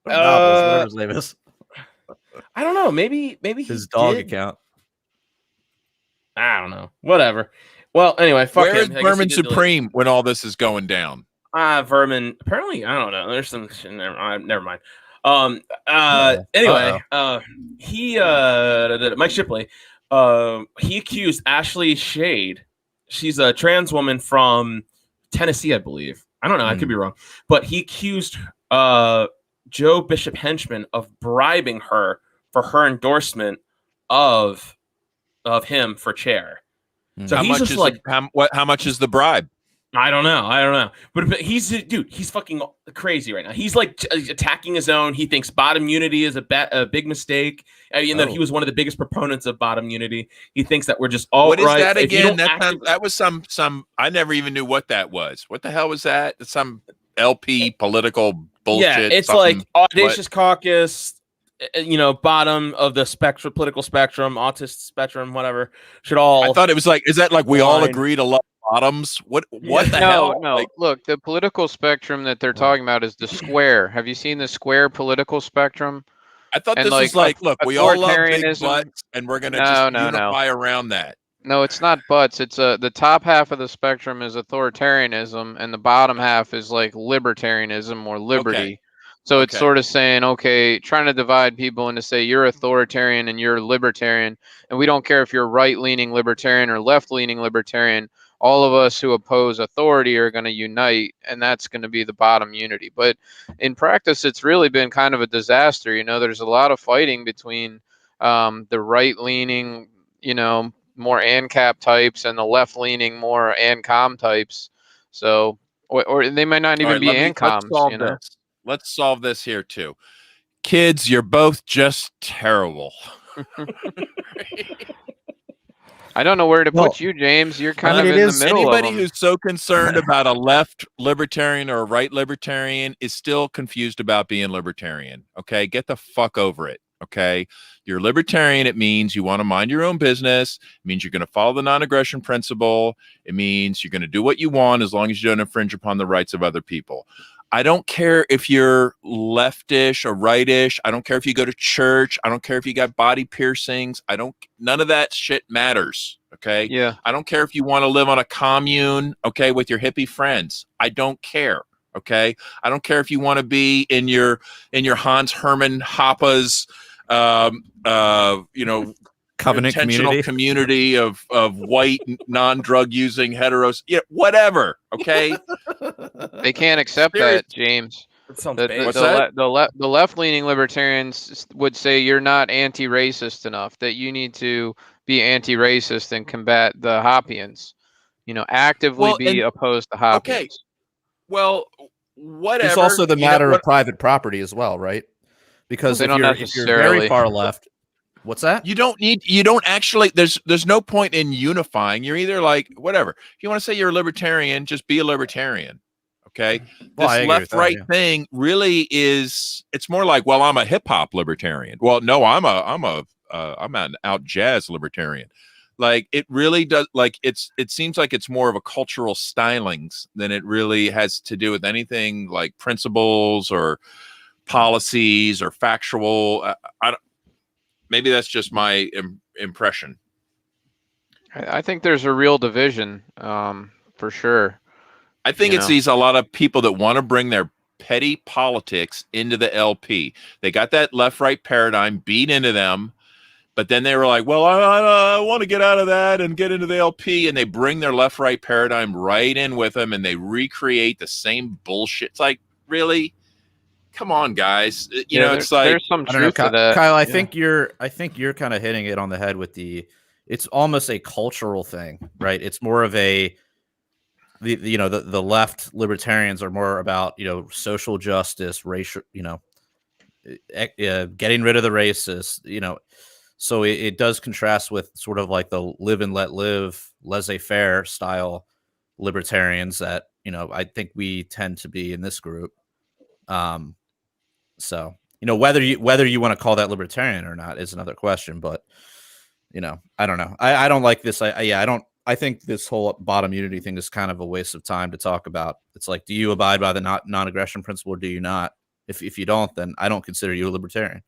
Nobles, whatever his name is. I don't know. Maybe his dog account. I don't know. Whatever. Well, anyway, fuck him. Where is Vermin Supreme when all this is going down? Vermin. Apparently, I don't know. There's some. Never mind. Anyway, he Mike Shipley. He accused Ashley Shade. She's a trans woman from Tennessee, I believe. I don't know. I could be wrong. But he accused Joe Bishop Henchman of bribing her for her endorsement of him for chair. So he's just like, how much is the bribe? I don't know. But he's fucking crazy right now. He's like attacking his own. He thinks bottom unity is a big mistake. Even though he was one of the biggest proponents of bottom unity, he thinks that we're just all what right. Is that again? That was some. I never even knew what that was. What the hell was that? It's some LP political bullshit. Yeah, it's like audacious caucus. Bottom of the spectrum, political spectrum, autist spectrum, whatever. Should all. I thought it was like. Is that like we all agree to love bottoms? What the hell? No. Like, look, the political spectrum that they're talking about is the square. Have you seen the square political spectrum? I thought this was like, look, we all love big butts, and we're gonna unify around that. No, it's not butts. It's the top half of the spectrum is authoritarianism, and the bottom half is like libertarianism or liberty. Okay. So it's sort of saying, okay, trying to divide people into say you're authoritarian and you're libertarian, and we don't care if you're right-leaning libertarian or left-leaning libertarian. All of us who oppose authority are going to unite, and that's going to be the bottom unity. But in practice, it's really been kind of a disaster. There's a lot of fighting between the right-leaning, more ANCAP types and the left-leaning, more ANCOM types. So, or they might not even be ANCOMs. Let's solve this here too. Kids, you're both just terrible. I don't know where to put you, James. You're kind of in the middle of them. Anybody who's so concerned about a left libertarian or a right libertarian is still confused about being libertarian. Okay, get the fuck over it. Okay, you're libertarian. It means you want to mind your own business. It means you're going to follow the non-aggression principle. It means you're going to do what you want as long as you don't infringe upon the rights of other people. I don't care if you're leftish or rightish. I don't care if you go to church. I don't care if you got body piercings. None of that shit matters. Okay. Yeah. I don't care if you want to live on a commune. Okay. With your hippie friends. I don't care. Okay. I don't care if you want to be in your Hans Hermann Hoppe's, covenant community of white non-drug using heteros, whatever. Okay, they can't accept that, James. That sounds The left-leaning libertarians would say you're not anti-racist enough, that you need to be anti-racist and combat the Hoppians. Actively be opposed to Hoppians. Okay. Well, whatever. It's also the matter of private property as well, right? Because if you're very far left, what's that? You don't actually, there's no point in unifying. You're either like, whatever. If you want to say you're a libertarian, just be a libertarian. Okay. This left-right thing really is, it's more like, well, I'm a hip hop libertarian. Well, no, I'm an out jazz libertarian. Like, it really does, like, it seems like it's more of a cultural stylings than it really has to do with anything like principles or policies or factual. Maybe that's just my impression. I think there's a real division, for sure. I think it's a lot of people that want to bring their petty politics into the LP. They got that left-right paradigm beat into them. But then they were like, well, I want to get out of that and get into the LP. And they bring their left-right paradigm right in with them, and they recreate the same bullshit. It's like, really? Come on, guys. It's like, there's some truth to that. Kyle, I think you're kind of hitting it on the head with it's almost a cultural thing, right? It's more of the left libertarians are more about, social justice, racial, getting rid of the racists, So it does contrast with sort of like the live and let live, laissez-faire style libertarians that, I think we tend to be in this group. So, whether you want to call that libertarian or not is another question, but, I don't know. I don't like this. I think this whole bottom unity thing is kind of a waste of time to talk about. It's like, do you abide by the non-aggression principle or do you not? If you don't, then I don't consider you a libertarian.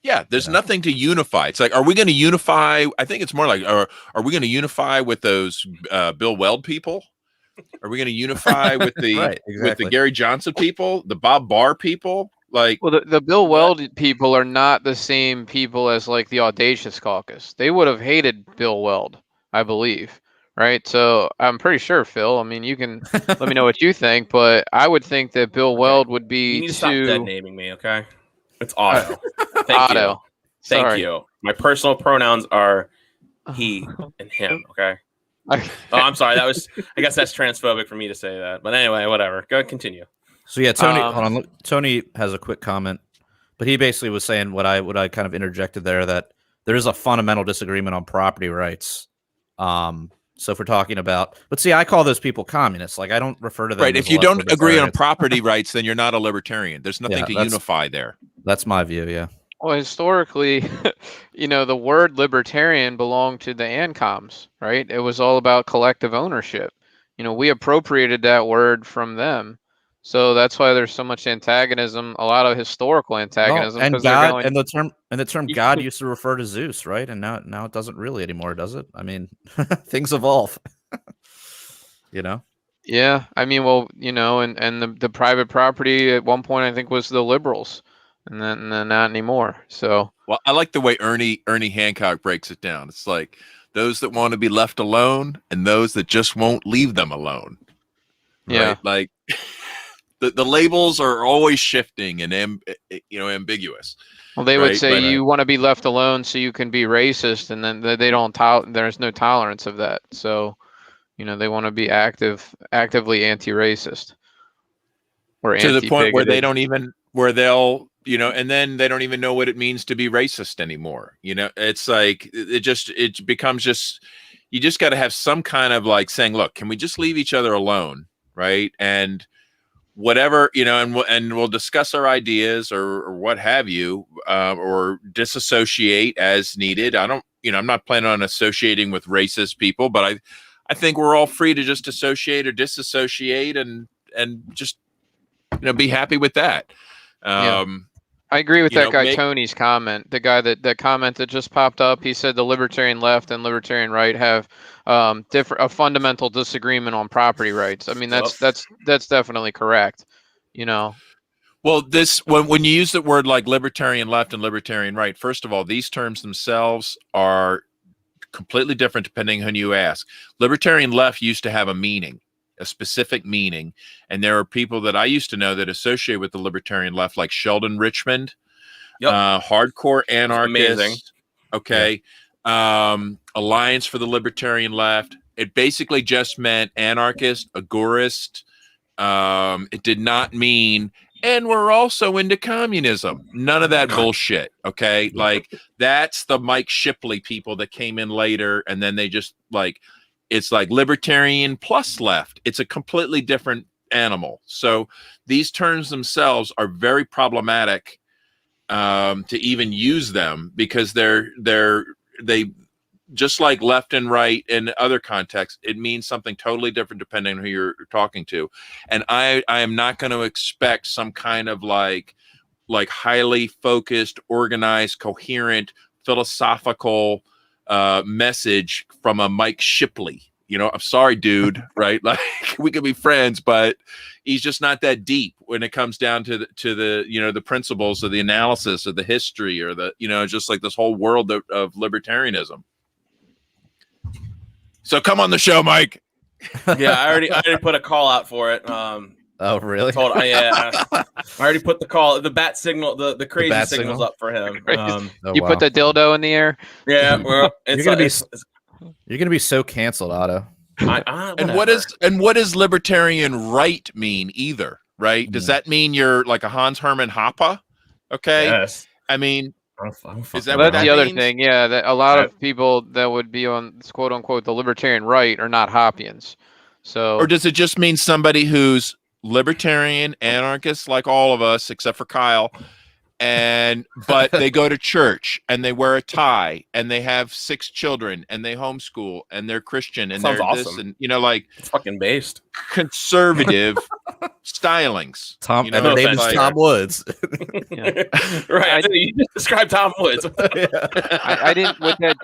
Yeah, there's nothing to unify. It's like, are we going to unify? I think it's more like, are we going to unify with those Bill Weld people? Are we going to unify with the with the Gary Johnson people, the Bob Barr people? Like, well, the Bill Weld people are not the same people as like the Audacious Caucus. They would have hated Bill Weld, I believe. Right. So I'm pretty sure, Phil. I mean, you can let me know what you think, but I would think that Bill Weld would be You need to stop dead naming me, okay? It's Otto. Thank you. My personal pronouns are he and him, okay? I'm sorry. I guess that's transphobic for me to say that. But anyway, whatever. Go ahead, continue. So yeah, Tony, hold on. Tony has a quick comment, but he basically was saying what I kind of interjected there, that there is a fundamental disagreement on property rights. So if we're talking about, but see, I call those people communists. Like, I don't refer to them. Right. If you don't agree on property rights, then you're not a libertarian. There's nothing to unify there. That's my view. Yeah. Well, historically, the word libertarian belonged to the ANCOMs, right? It was all about collective ownership. We appropriated that word from them. So that's why there's so much antagonism, a lot of historical antagonism. And God, and the term God used to refer to Zeus, right? And now it doesn't really anymore, does it? I mean, things evolve. Yeah, I mean, well, and the private property at one point I think was the liberals, and then not anymore. So, well, I like the way Ernie Hancock breaks it down. It's like those that want to be left alone and those that just won't leave them alone. Right? Yeah, like. The labels are always shifting and ambiguous. Well, they would say you want to be left alone so you can be racist, and then they don't. There's no tolerance of that. So, they want to be actively anti-racist, or to the point where they'll and then they don't even know what it means to be racist anymore. It's like it becomes just, you just got to have some kind of like saying, look, can we just leave each other alone, right? And whatever, and we'll discuss our ideas or what have you, or disassociate as needed. I'm not planning on associating with racist people, but I think we're all free to just associate or disassociate and just, be happy with that. I agree with that guy, Tony's comment. The guy that comment that just popped up, he said the libertarian left and libertarian right have a fundamental disagreement on property rights. I mean, that's definitely correct. Well, when you use the word like libertarian left and libertarian right, first of all, these terms themselves are completely different depending on who you ask. Libertarian left used to have a specific meaning, and there are people that I used to know that associate with the libertarian left, like Sheldon Richmond, hardcore anarchist. Amazing. Okay, Alliance for the Libertarian Left. It basically just meant anarchist, agorist. It did not mean, and we're also into communism. None of that bullshit. Okay. Like that's the Mike Shipley people that came in later. And then they just it's like libertarian plus left. It's a completely different animal. So these terms themselves are very problematic to even use them, because they just like left and right in other contexts, it means something totally different depending on who you're talking to. And I am not going to expect some kind of like highly focused, organized, coherent, philosophical message from a Mike Shipley. I'm sorry, dude, right? Like we could be friends, but he's just not that deep when it comes down to the the principles of the analysis of the history, or the just like this whole world of libertarianism. So come on the show, Mike. Yeah, I already put a call out for it. Oh, really? I already put the call, the bat signal, the crazy signals up for him. You put the dildo in the air. Yeah, well, you're gonna be so canceled, Otto. And what does libertarian right mean either? Right? Does that mean you're like a Hans Hermann Hoppe? Okay. Yes. I mean, is that that's the other thing? Yeah, that a lot of people that would be on quote unquote the libertarian right are not Hoppians. So, or does it just mean somebody who's libertarian, anarchist, like all of us, except for Kyle, but they go to church and they wear a tie and they have 6 children and they homeschool and they're Christian and they're awesome. this and it's fucking based conservative stylings. And the name is Tom Woods. Right. You just described Tom Woods. I didn't with that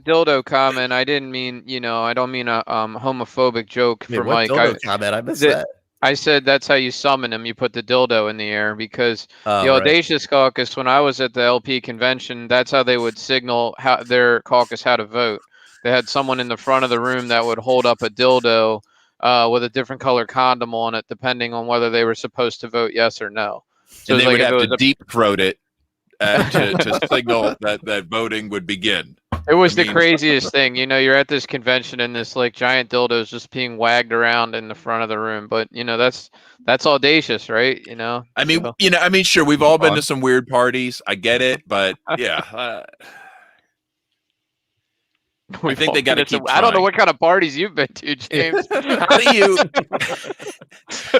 dildo comment. I didn't mean I don't mean a homophobic joke for Mike. I missed that. I said that's how you summon him. You put the dildo in the air, because the Audacious Caucus, when I was at the LP convention, that's how they would signal their caucus how to vote. They had someone in the front of the room that would hold up a dildo with a different color condom on it, depending on whether they were supposed to vote yes or no. So and they would have to deep throat it to signal that voting would begin. It was the craziest thing. You're at this convention and this giant dildo is just being wagged around in the front of the room. But that's audacious, right? Sure, we've all been to some weird parties. I get it, but yeah. I think they got to keep trying. I don't know what kind of parties you've been to, James.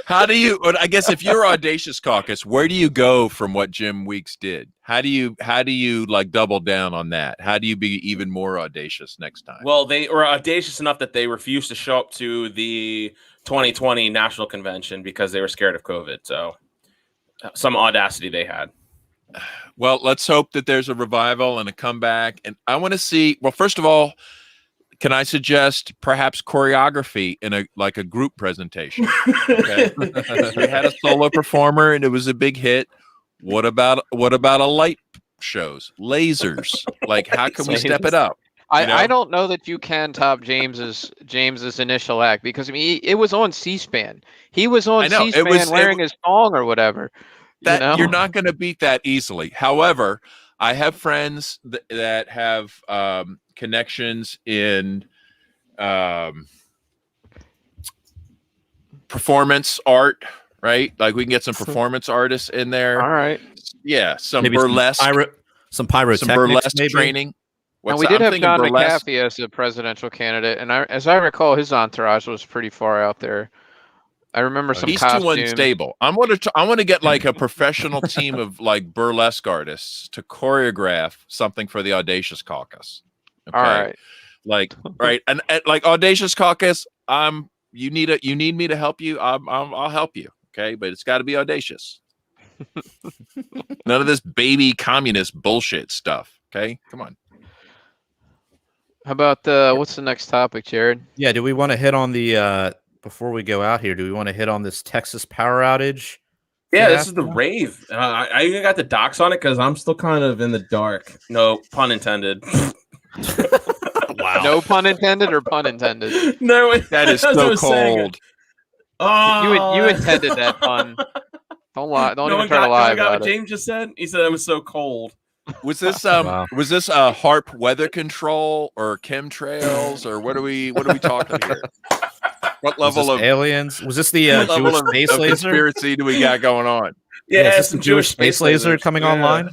How do you? I guess if you're Audacious Caucus, where do you go from what Jim Weeks did? How do you double down on that? How do you be even more audacious next time? Well, they were audacious enough that they refused to show up to the 2020 national convention because they were scared of COVID. So some audacity they had. Well, let's hope that there's a revival and a comeback. And I want to see, well, first of all, can I suggest perhaps choreography in a group presentation? Okay. We had a solo performer and it was a big hit. What about a light shows, lasers? Like, how can we step it up? I don't know that you can top James's initial act, because it was on C-SPAN. He was on C-SPAN wearing his thong or whatever. You're not going to beat that easily. However, I have friends that have connections in performance art, right? Like we can get some performance artists in there. All right. Yeah, some burlesque, some pyrotechnics, some burlesque training. And we did have John McAfee as a presidential candidate, and as I recall, his entourage was pretty far out there. I remember some costumes. He's too unstable. I want to get like a professional team of like burlesque artists to choreograph something for the Audacious Caucus. Okay? All right. Right. And like Audacious Caucus, you need me to help you. I'll help you. Okay. But it's got to be audacious. None of this baby communist bullshit stuff. Okay. Come on. How about what's the next topic, Jared? Yeah. Do we want to hit on the, before we go out here, do we want to hit on this Texas power outage Yeah, this is the rave. I even got the docs on it because I'm still kind of in the dark. No pun intended. Wow. No pun intended or pun intended? No, that is so cold. Oh, you intended that pun. Don't lie. Don't even try to lie about what James just said. He said it was so cold. Was this was this HARP weather control or chemtrails or what are we talking here? What level of aliens? Was this the Jewish space laser conspiracy do we got going on? Yeah, is this the Jewish space laser coming online?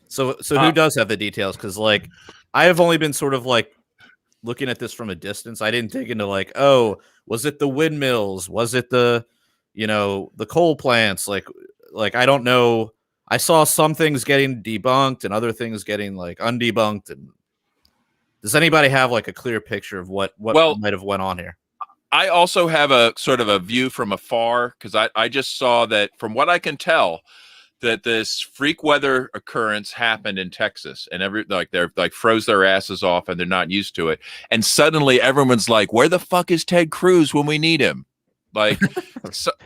So who does have the details? Because like I have only been sort of like looking at this from a distance. I didn't dig into like, oh, was it the windmills? Was it the the coal plants? Like I don't know. I saw some things getting debunked and other things getting like undebunked. And does anybody have like a clear picture of what might have went on here? I also have a sort of a view from afar because I just saw that from what I can tell that this freak weather occurrence happened in Texas and they're like froze their asses off and they're not used to it. And suddenly everyone's like, where the fuck is Ted Cruz when we need him? Like,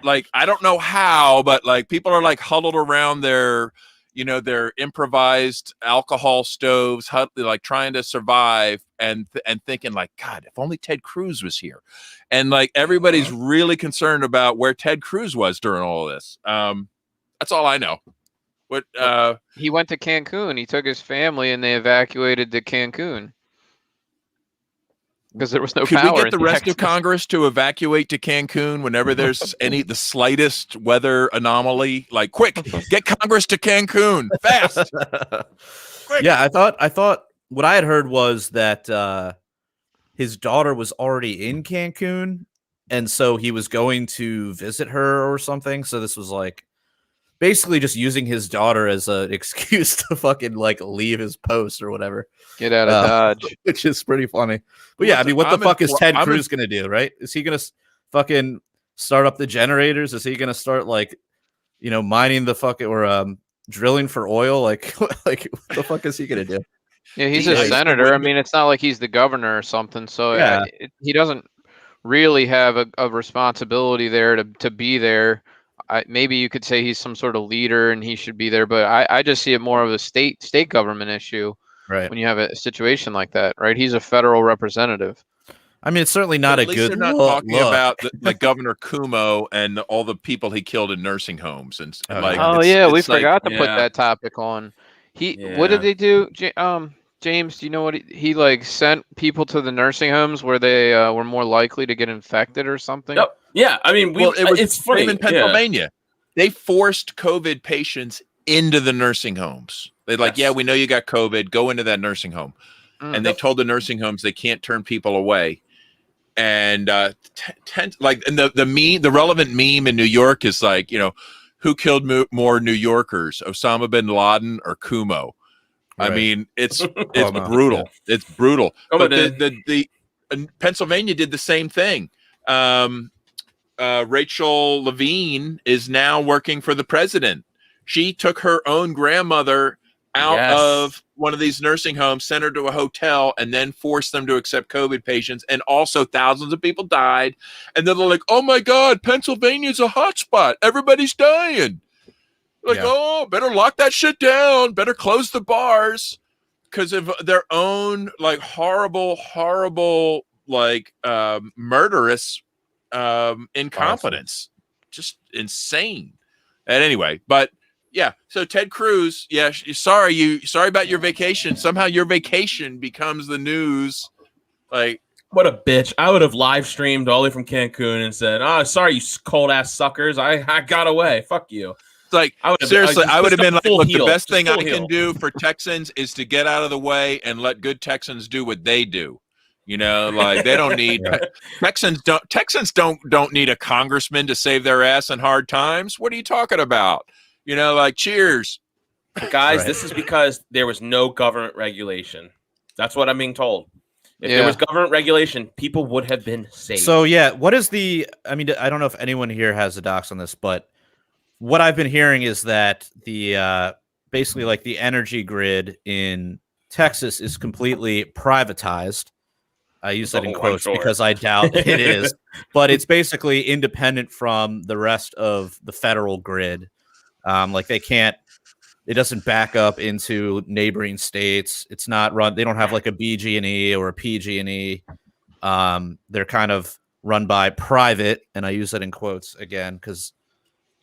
like, I don't know how, but like people are like huddled around their improvised alcohol stoves, like trying to survive and thinking like, God, if only Ted Cruz was here. And like, everybody's really concerned about where Ted Cruz was during all of this. That's all I know. What he went to Cancun. He took his family and they evacuated to Cancun because there was no power. Could we get the rest of Congress to evacuate to Cancun whenever there's the slightest weather anomaly? Like, quick, get Congress to Cancun fast. Quick. Yeah, I thought what I had heard was that his daughter was already in Cancun, and so he was going to visit her or something. So this was like basically just using his daughter as an excuse to fucking like leave his post or whatever. Get out of Dodge. Which is pretty funny. But yeah, I mean, what the fuck is Ted Cruz going to do, right? Is he going to fucking start up the generators? Is he going to start like, mining the fucking or drilling for oil? Like what the fuck is he going to do? Yeah, he's a senator. I mean, it's not like he's the governor or something. So yeah. He doesn't really have a responsibility there to be there. Maybe you could say he's some sort of leader and he should be there, but I just see it more of a state government issue, right? When you have a situation like that, right? He's a federal representative. I mean, it's certainly not a good. They're not talking about the Governor Cuomo and all the people he killed in nursing homes and like. Oh yeah, we forgot to put that topic on. What did they do? James, do you know what he like sent people to the nursing homes where they were more likely to get infected or something? Yep. Yeah, I mean, it's funny in Pennsylvania. Yeah. They forced COVID patients into the nursing homes. They're like, yeah, we know you got COVID. Go into that nursing home. And they told the nursing homes they can't turn people away. And the relevant meme in New York is like, who killed more New Yorkers, Osama bin Laden or Cuomo? Right. I mean, it's brutal. Yeah. It's brutal. But the Pennsylvania did the same thing. Rachel Levine is now working for the president. She took her own grandmother out of one of these nursing homes, sent her to a hotel, and then forced them to accept COVID patients. And also thousands of people died. And then they're like, oh my God, Pennsylvania's a hotspot. Everybody's dying. Like, oh, better lock that shit down. Better close the bars because of their own like horrible, like murderous incompetence. Just insane. And anyway, but yeah, so Ted Cruz, sorry about your vacation. Somehow your vacation becomes the news. Like, what a bitch. I would have live streamed all the way from Cancun and said, oh, sorry, you cold ass suckers. I got away. Fuck you. Like, I would have been like, look, the best thing I can do for Texans is to get out of the way and let good Texans do what they do. Like they don't need Texans don't need a congressman to save their ass in hard times. What are you talking about? Like cheers. But guys, this is because there was no government regulation. That's what I'm being told. If there was government regulation, people would have been saved. So what is I mean, I don't know if anyone here has the docs on this, but what I've been hearing is that the basically like the energy grid in Texas is completely privatized. I use that in quotes because I doubt it is, but it's basically independent from the rest of the federal grid. Like it doesn't back up into neighboring states. It's not run. They don't have like a BG&E or a PG&E. They're kind of run by private, and I use that in quotes again because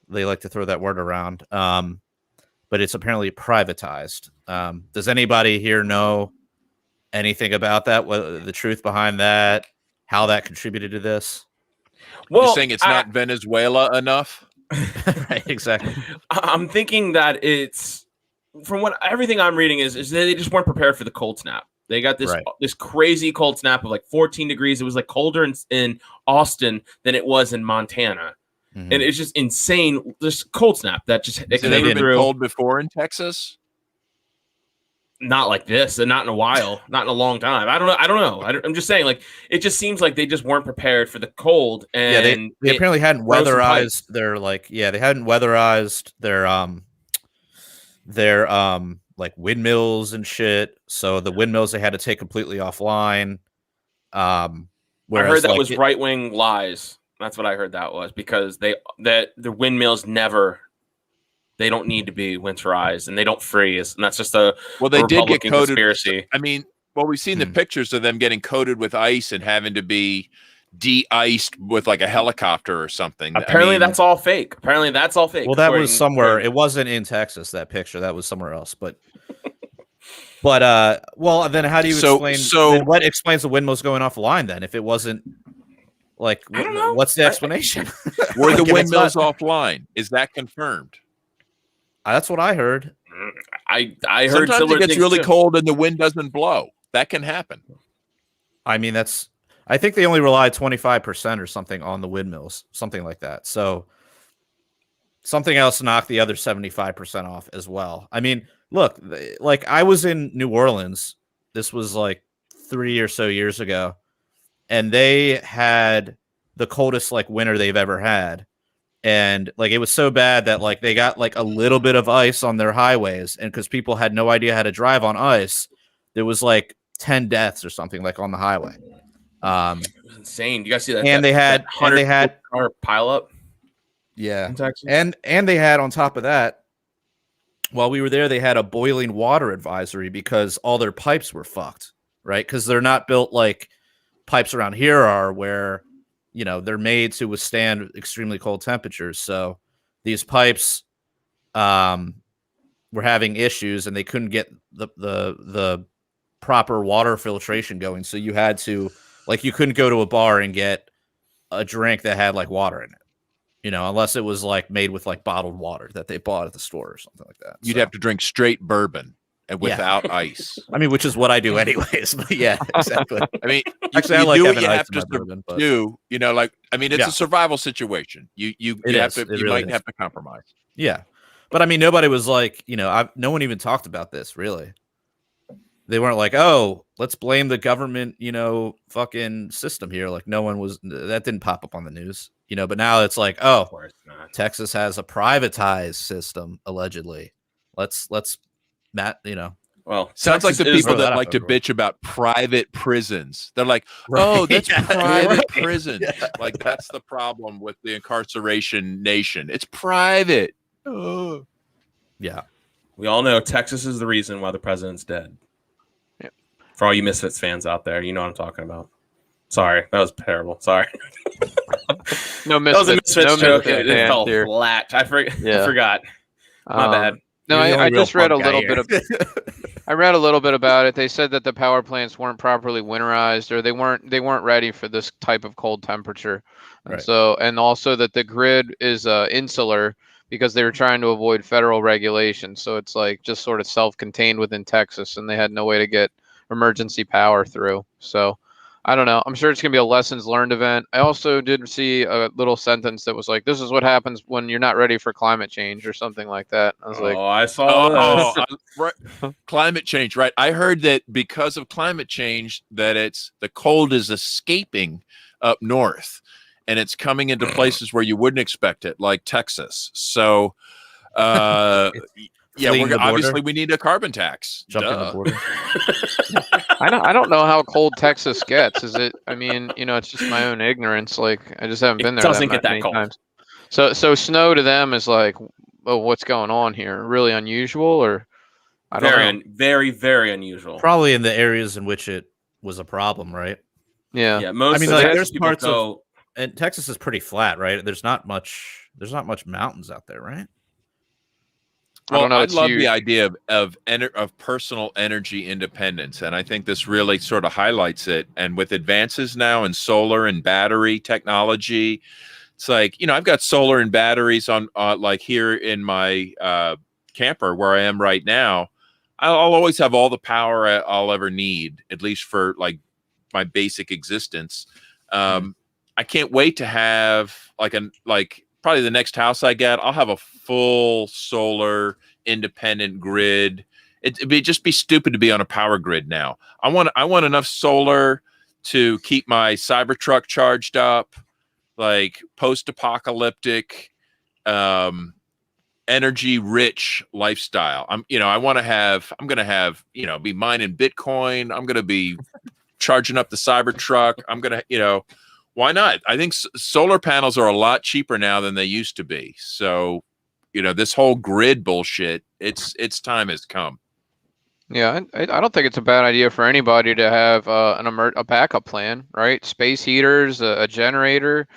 they like to throw that word around. But it's apparently privatized. Does anybody here know anything about that? What the truth behind that? How that contributed to this? Well, you're saying it's not Venezuela enough? Right, exactly. I'm thinking that it's from what everything I'm reading is they just weren't prepared for the cold snap. They got this crazy cold snap of like 14 degrees. It was like colder in Austin than it was in Montana. Mm-hmm. And it's just insane. This cold snap that just it came through. Been cold before in Texas? Not like this, and not in a while, not in a long time. I don't know. I'm just saying, like, it just seems like they just weren't prepared for the cold. And they apparently hadn't weatherized their like windmills and shit. So the windmills they had to take completely offline. I heard that was right wing lies. That's what I heard that was because the windmills they don't need to be winterized and they don't freeze, and that's just a they did get coated. Conspiracy. I mean, we've seen the pictures of them getting coated with ice and having to be de-iced with like a helicopter or something. Apparently, that's all fake. Well, that was somewhere. It wasn't in Texas. That picture. That was somewhere else. But well, then how do you explain? So what explains the windmills going offline then? If it wasn't like, I don't know. What's the explanation? Were the windmills offline? Is that confirmed? That's what I heard. I heard sometimes it gets really cold and the wind doesn't blow. That can happen. I mean, I think they only rely 25% or something on the windmills, something like that. So something else knocked the other 75% off as well. I mean, look, like I was in New Orleans. This was like 3 or so years ago, and they had the coldest like winter they've ever had. And like it was so bad that like they got like a little bit of ice on their highways, and because people had no idea how to drive on ice, there was like 10 deaths or something like on the highway. It was insane. You guys see that? And they had car pile up. Yeah, and they had on top of that, while we were there, they had a boiling water advisory because all their pipes were fucked, right? Because they're not built like pipes around here are, where they're made to withstand extremely cold temperatures. So these pipes were having issues, and they couldn't get the proper water filtration going. So you had to you couldn't go to a bar and get a drink that had like water in it, unless it was like made with like bottled water that they bought at the store or something like that. You'd have to drink straight bourbon and without ice. I mean, which is what I do anyways. But yeah, exactly. I mean, actually, I like having ice in my bourbon, but it's a survival situation. You might have to compromise. Yeah, but I mean, nobody was like, no one even talked about this really. They weren't like, oh, let's blame the government, fucking system here. Like no one was. That didn't pop up on the news, But now it's like, oh, Texas has a privatized system allegedly. Let's. Matt, well, sounds like the people that like to bitch about private prisons. They're like, oh, that's private prisons. Yeah. Like that's the problem with the incarceration nation. It's private. Oh. Yeah. We all know Texas is the reason why the president's dead. Yeah. For all you Misfits fans out there, you know what I'm talking about. Sorry, that was terrible. Sorry. No Misfits. That was a Misfits joke. It fell flat. I forgot. My bad. No, I just read a little bit of. I read a little bit about it. They said that the power plants weren't properly winterized, or they weren't ready for this type of cold temperature, and and also that the grid is insular because they were trying to avoid federal regulation. So it's like just sort of self-contained within Texas, and they had no way to get emergency power through. So I don't know. I'm sure it's going to be a lessons learned event. I also did see a little sentence that was like, this is what happens when you're not ready for climate change or something like that. I was like, I saw right. Climate change, right? I heard that because of climate change that the cold is escaping up north and it's coming into places where you wouldn't expect it, like Texas. So Yeah, obviously we need a carbon tax. Jumping the border. I don't know how cold Texas gets. Is it? I mean, it's just my own ignorance. Like, I just haven't been there. Doesn't get that many cold. times. So snow to them is like, oh, what's going on here? Really unusual, or I don't know. Very, very unusual. Probably in the areas in which it was a problem, right? Yeah. Yeah. Most. I mean, of like, the there's people parts go, and Texas is pretty flat, right? There's not much mountains out there, right? Well, I don't know. I love the idea of personal energy independence, and I think this really sort of highlights it. And with advances now in solar and battery technology, it's like, I've got solar and batteries on like here in my camper where I am right now. I'll always have all the power I'll ever need, at least for like my basic existence. I can't wait to have probably the next house I get, I'll have a full solar independent grid. It'd just be stupid to be on a power grid now. I want enough solar to keep my Cybertruck charged up, like post-apocalyptic, energy rich lifestyle. I'm going to have, be mining Bitcoin. I'm going to be charging up the Cybertruck. I'm going to, why not? I think solar panels are a lot cheaper now than they used to be. So, this whole grid bullshit, its time has come. Yeah, I don't think it's a bad idea for anybody to have a backup plan, right? Space heaters, a generator,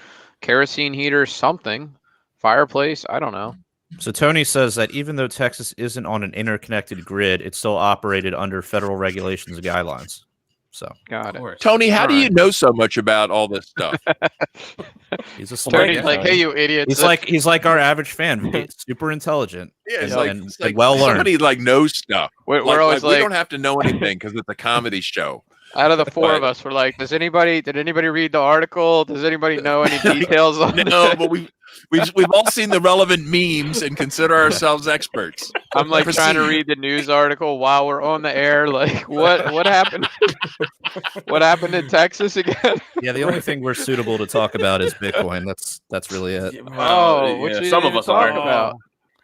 kerosene heater, something, fireplace. I don't know. So Tony says that even though Texas isn't on an interconnected grid, it's still operated under federal regulations and guidelines. So got it. Tony, how do you know so much about all this stuff? He's a smart Tony's guy. like, hey, you idiots. He's like our average fan, He's super intelligent. Yeah, it's like well learned. Somebody knows stuff. We're always we don't have to know anything because it's a comedy show. Out of the four of us, we're like, did anybody read the article? Does anybody know any details on No, but we've all seen the relevant memes and consider ourselves experts. I'm like trying to read the news article while we're on the air. Like, what happened? What happened in Texas again? Yeah, the only thing we're suitable to talk about is Bitcoin. That's really it. Some of us are. About?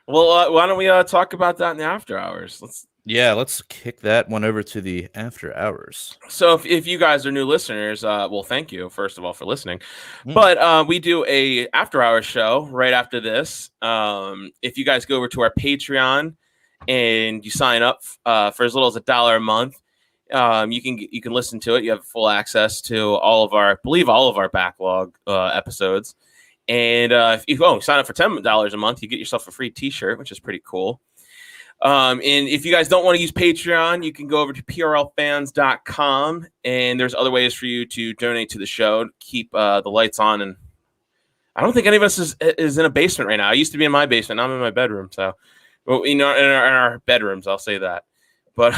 Well, why don't we talk about that in the after hours? Let's kick that one over to the after hours. So if you guys are new listeners, well, thank you, first of all, for listening. But we do a after hours show right after this. If you guys go over to our Patreon and you sign up for as little as $1 a month, you can listen to it. You have full access to all of our backlog episodes. And if you sign up for $10 a month, you get yourself a free T-shirt, which is pretty cool. And if you guys don't want to use Patreon, you can go over to PRLfans.com, and there's other ways for you to donate to the show, to keep the lights on. And I don't think any of us is in a basement right now. I used to be in my basement. Now I'm in my bedroom. So, in our bedrooms, I'll say that. But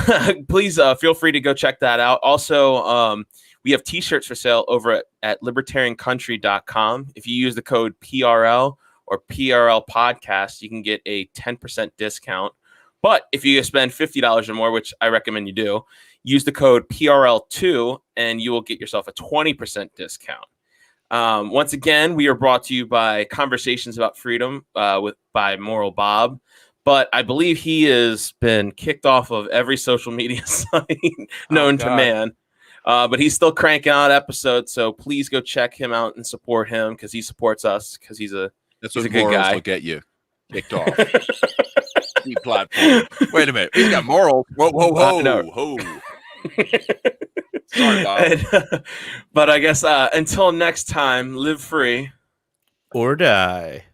please feel free to go check that out. Also, we have T-shirts for sale over at libertariancountry.com. If you use the code PRL or PRL Podcast, you can get a 10% discount. But if you spend $50 or more, which I recommend you do, use the code PRL2 and you will get yourself a 20% discount. Once again, we are brought to you by Conversations About Freedom by Moral Bob. But I believe he has been kicked off of every social media site known to man. But he's still cranking out episodes, so please go check him out and support him because he supports us because he's a good guy. Look at you, kicked off. Platform. Wait a minute, he's got morals. Whoa, no. Sorry, Bob. But I guess until next time, live free or die.